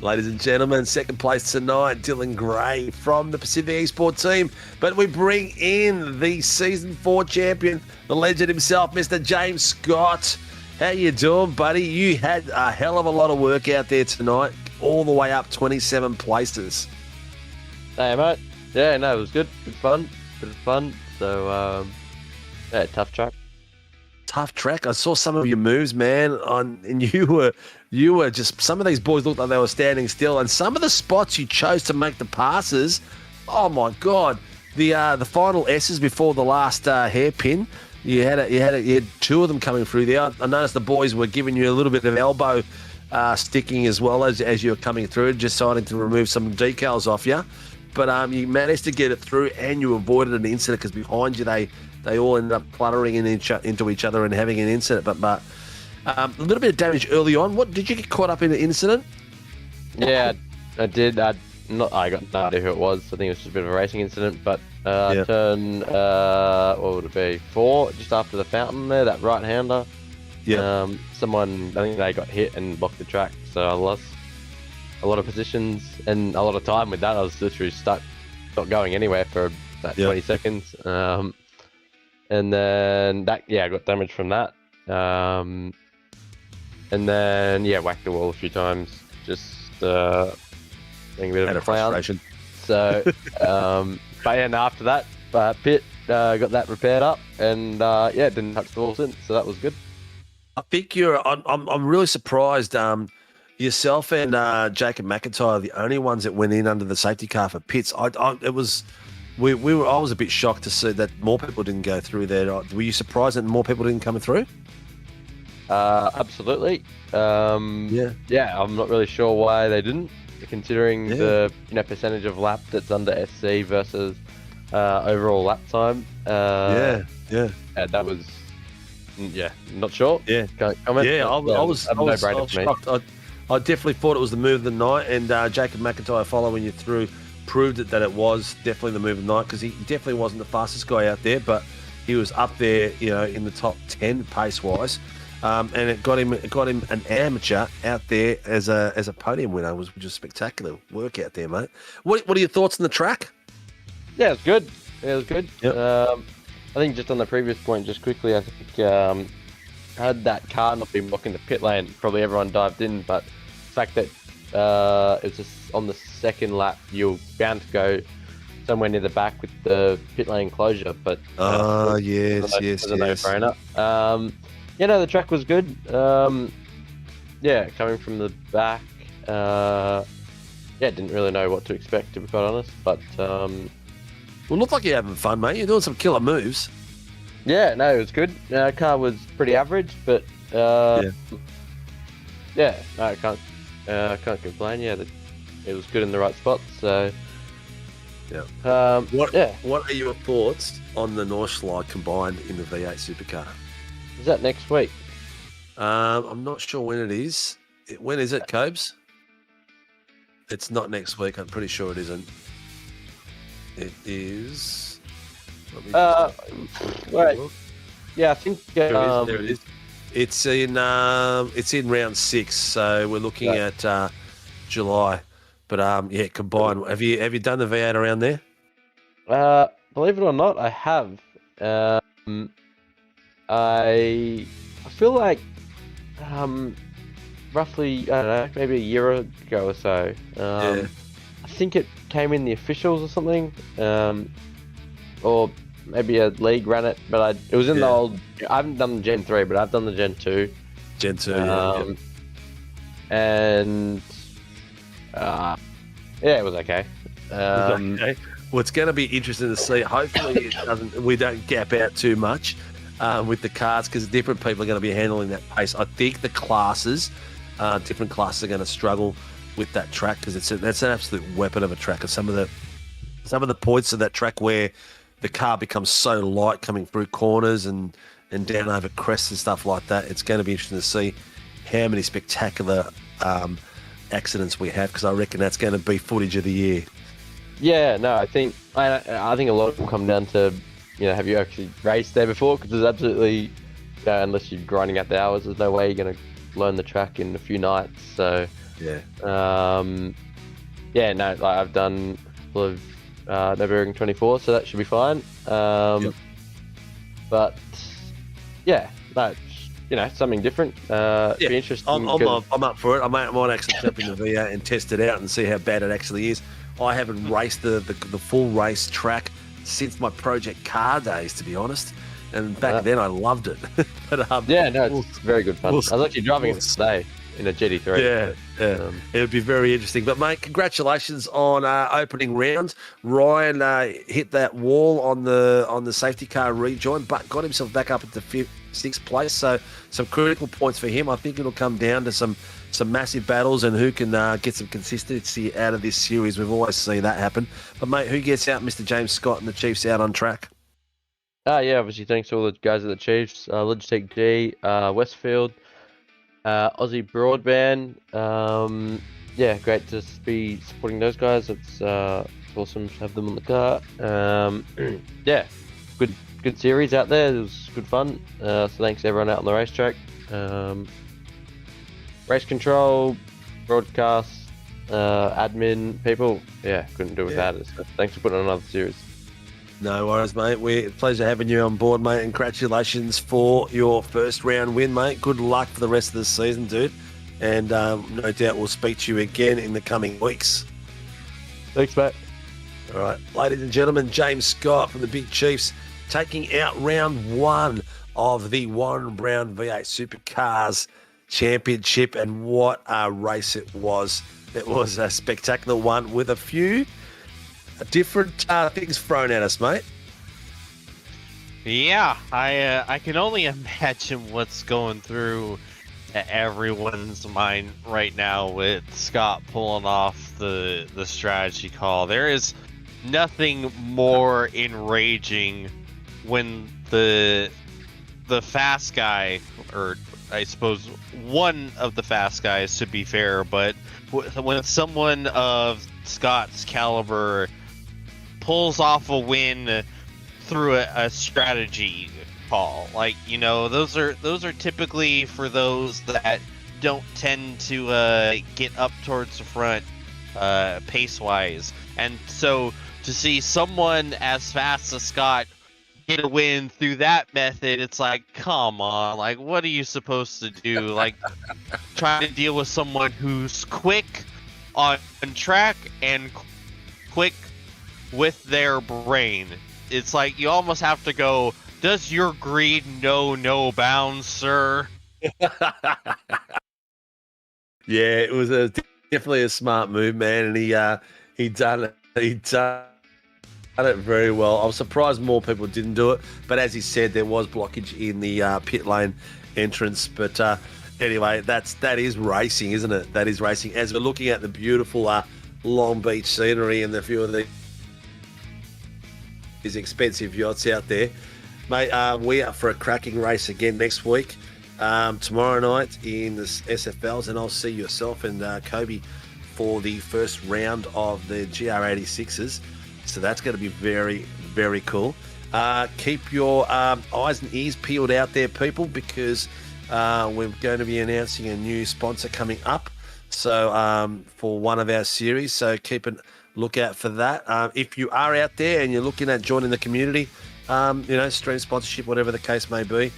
Ladies and gentlemen, second place tonight, Dylan Gray from the Pacific Esports team. But we bring in the Season 4 champion, the legend himself, Mr. James Scott. How you doing, buddy? You had a hell of a lot of work out there tonight, all the way up 27 places. Hey, mate. Yeah, no, it was good. Good fun. Bit of fun. So, tough track. Tough track. I saw some of your moves, man, and you were just, some of these boys looked like they were standing still, and some of the spots you chose to make the passes, oh my God. The final S's before the last hairpin, you had 2 of them coming through there. I noticed the boys were giving you a little bit of elbow sticking as well as you were coming through, just deciding to remove some decals off you. But you managed to get it through, and you avoided an incident because behind you they all ended up cluttering into each other and having an incident. But a little bit of damage early on. What did you get caught up in an incident? Yeah, I did. I got no idea who it was. I think it was just a bit of a racing incident. But Yeah. turn, what would it be? 4, just after the fountain there, that right-hander. Yeah. Someone, I think they got hit and blocked the track, so I lost a lot of positions and a lot of time with that. I was literally stuck, not going anywhere for about 20 seconds. And then that, I got damaged from that. And then, whacked the wall a few times. Just being a bit of a clown. Frustration. So, but and after that, pit got that repaired up, and didn't touch the wall since. So that was good. I think I'm really surprised. Yourself and Jacob McIntyre are the only ones that went in under the safety car for pits. I was a bit shocked to see that more people didn't go through there. Were you surprised that more people didn't come through? Absolutely. I'm not really sure why they didn't, considering the percentage of lap that's under SC versus overall lap time. That was not sure. Can't comment. I was shocked. I definitely thought it was the move of the night, and Jacob McIntyre following you through proved that it was definitely the move of the night, because he definitely wasn't the fastest guy out there, but he was up there, in the top 10 pace wise. And it got him an amateur out there as a podium winner, which was spectacular work out there, mate. What are your thoughts on the track? Yeah, it's good. It was good. Yep. I think just on the previous point, just quickly, I think had that car not been blocking the pit lane, probably everyone dived in. But the fact that it was just on the second lap, you're bound to go somewhere near the back with the pit lane closure. But yes. no-brainer. The track was good. Coming from the back, didn't really know what to expect, to be quite honest. But Well, looked like you're having fun, mate. You're doing some killer moves. Yeah, no, it was good. Car was pretty average, but I can't complain. Yeah, it was good in the right spots. So What are your thoughts on the North Slide combined in the V8 Supercar? Is that next week? I'm not sure when it is. When is it, Cobes? It's not next week. I'm pretty sure it isn't. It is. Right. Yeah, I think there it is. It's in round 6, so we're looking at July. But combined. Have you done the V8 around there? Believe it or not, I have. I feel like roughly, I don't know, maybe a year ago or so. I think it came in the officials or something, or maybe a league ran it, but it was in the old. I haven't done the Gen 3, but I've done the Gen 2. Gen 2, and it was okay. Okay. Well, it's going to be interesting to see. Hopefully, we don't gap out too much with the cars, because different people are going to be handling that pace. I think the different classes are going to struggle with that track, because that's an absolute weapon of a track. And some of the points of that track where the car becomes so light coming through corners and down over crests and stuff like that, it's going to be interesting to see how many spectacular accidents we have, because I reckon that's going to be footage of the year. Yeah, no, I think a lot of it will come down to, have you actually raced there before? Because there's absolutely, unless you're grinding out the hours, there's no way you're going to learn the track in a few nights. So I've done a couple of Nürburgring 24, so that should be fine. But something different. Be interesting. I'm up for it. I might actually jump in the V8 and test it out and see how bad it actually is. I haven't raced the full race track since my Project Car days, to be honest. And back then I loved it. But it's very good fun. I was actually driving it today in a GT3. It would be very interesting. But mate, congratulations on opening round. Ryan hit that wall on the safety car rejoin, but got himself back up into 6th place. So some critical points for him. I think it'll come down to some massive battles and who can get some consistency out of this series. We've always seen that happen. But mate, who gets out? Mr. James Scott and the Chiefs out on track? Obviously thanks to all the guys at the Chiefs, Logitech G, Westfield, Aussie Broadband, yeah, great to be supporting those guys. It's awesome to have them on the car. Yeah, good series out there. It was good fun. So thanks to everyone out on the racetrack. Race control, broadcast, admin, people. Yeah, couldn't do it without it. So thanks for putting on another series. No worries, mate. We're pleasure having you on board, mate. And congratulations for your first round win, mate. Good luck for the rest of the season, dude. And no doubt we'll speak to you again in the coming weeks. Thanks, mate. All right, ladies and gentlemen, James Scott from the Big Chiefs taking out round one of the Warren Brown V8 Supercars Championship. And what a race it was. It was a spectacular one with a few different things thrown at us, mate. Yeah, I can only imagine what's going through everyone's mind right now with Scott pulling off the strategy call. There is nothing more enraging when the fast guy, or I suppose one of the fast guys to be fair, but when someone of Scott's caliber pulls off a win through a strategy call, like, you know, those are typically for those that don't tend to get up towards the front pace wise. And so to see someone as fast as Scott get a win through that method, it's like, come on, like, what are you supposed to do? Like, try to deal with someone who's quick on track and quick with their brain. It's like you almost have to go, does your greed know no bounds, sir? Yeah, it was definitely a smart move, man, and he done it very well. I was surprised more people didn't do it, but as he said, there was blockage in the pit lane entrance. But anyway, that is racing, isn't it? That is racing. As we're looking at the beautiful Long Beach scenery and the few of these expensive yachts out there, mate, we are for a cracking race again next week. Tomorrow night in the SFLs, and I'll see yourself and Kobe for the first round of the GR86s. So that's going to be very, very cool. Keep your eyes and ears peeled out there, people, because we're going to be announcing a new sponsor coming up. So for one of our series, so keep a lookout for that. If you are out there and you're looking at joining the community, stream sponsorship, whatever the case may be,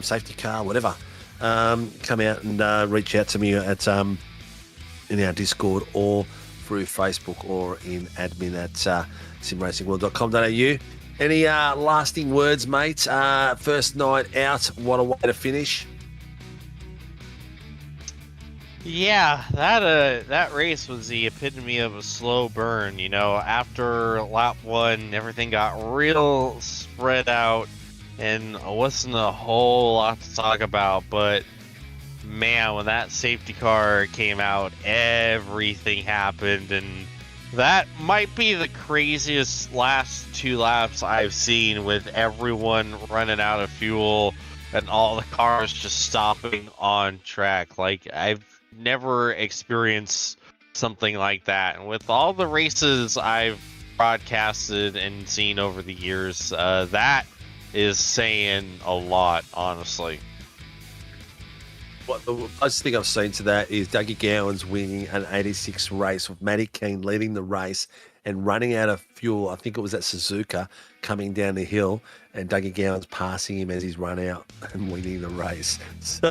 safety car, whatever, come out and reach out to me at in our Discord or through Facebook or in admin at simracingworld.com.au. Any lasting words, mate? First night out, what a way to finish. Yeah, that race was the epitome of a slow burn. You know, after lap one, everything got real spread out, and it wasn't a whole lot to talk about. But man, when that safety car came out, everything happened, and that might be the craziest last two laps I've seen, with everyone running out of fuel and all the cars just stopping on track. Like, I've never experienced something like that. And with all the races I've broadcasted and seen over the years, that is saying a lot, honestly. The closest thing I've seen to that is Dougie Gowan's winning an 86 race with Matty Keane leading the race and running out of fuel. I think it was at Suzuka, coming down the hill, and Dougie Gowan's passing him as he's run out and winning the race. So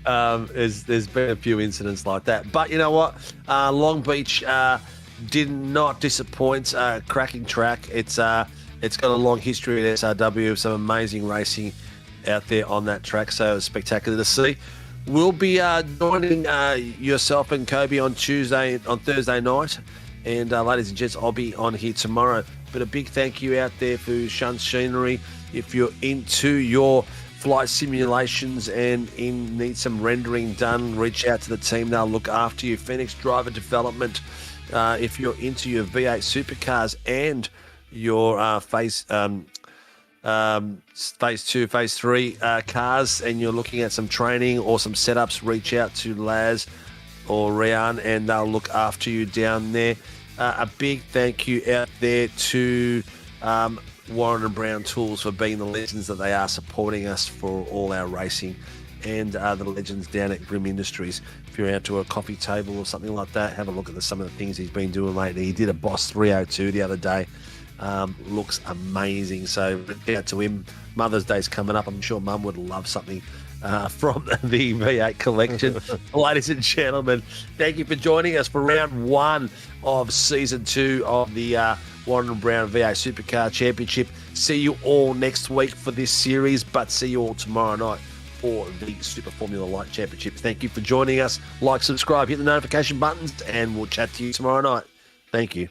there's been a few incidents like that. But you know what? Long Beach did not disappoint. Cracking track. It's got a long history at SRW, some amazing racing out there on that track. So it was spectacular to see. We'll be joining yourself and Kobe on Thursday night. And ladies and gents, I'll be on here tomorrow. But a big thank you out there for Shun Scenery. If you're into your flight simulations and need some rendering done, reach out to the team. They'll look after you. Phoenix Driver Development. If you're into your V8 Supercars and your Phase 2, Phase 3 cars, and you're looking at some training or some setups, reach out to Laz all round, and they'll look after you down there. A big thank you out there to Warren and Brown Tools for being the legends that they are, supporting us for all our racing, and the legends down at Grim Industries. If you're out to a coffee table or something like that, have a look at some of the things he's been doing lately. He did a Boss 302 the other day. Looks amazing. So out to him. Mother's Day's coming up. I'm sure Mum would love something from the V8 collection. Ladies and gentlemen, thank you for joining us for round 1 of season 2 of the Warren and Brown V8 Supercar Championship. See you all next week for this series, but see you all tomorrow night for the Super Formula Light Championship. Thank you for joining us. Like, subscribe, hit the notification buttons, and we'll chat to you tomorrow night. Thank you.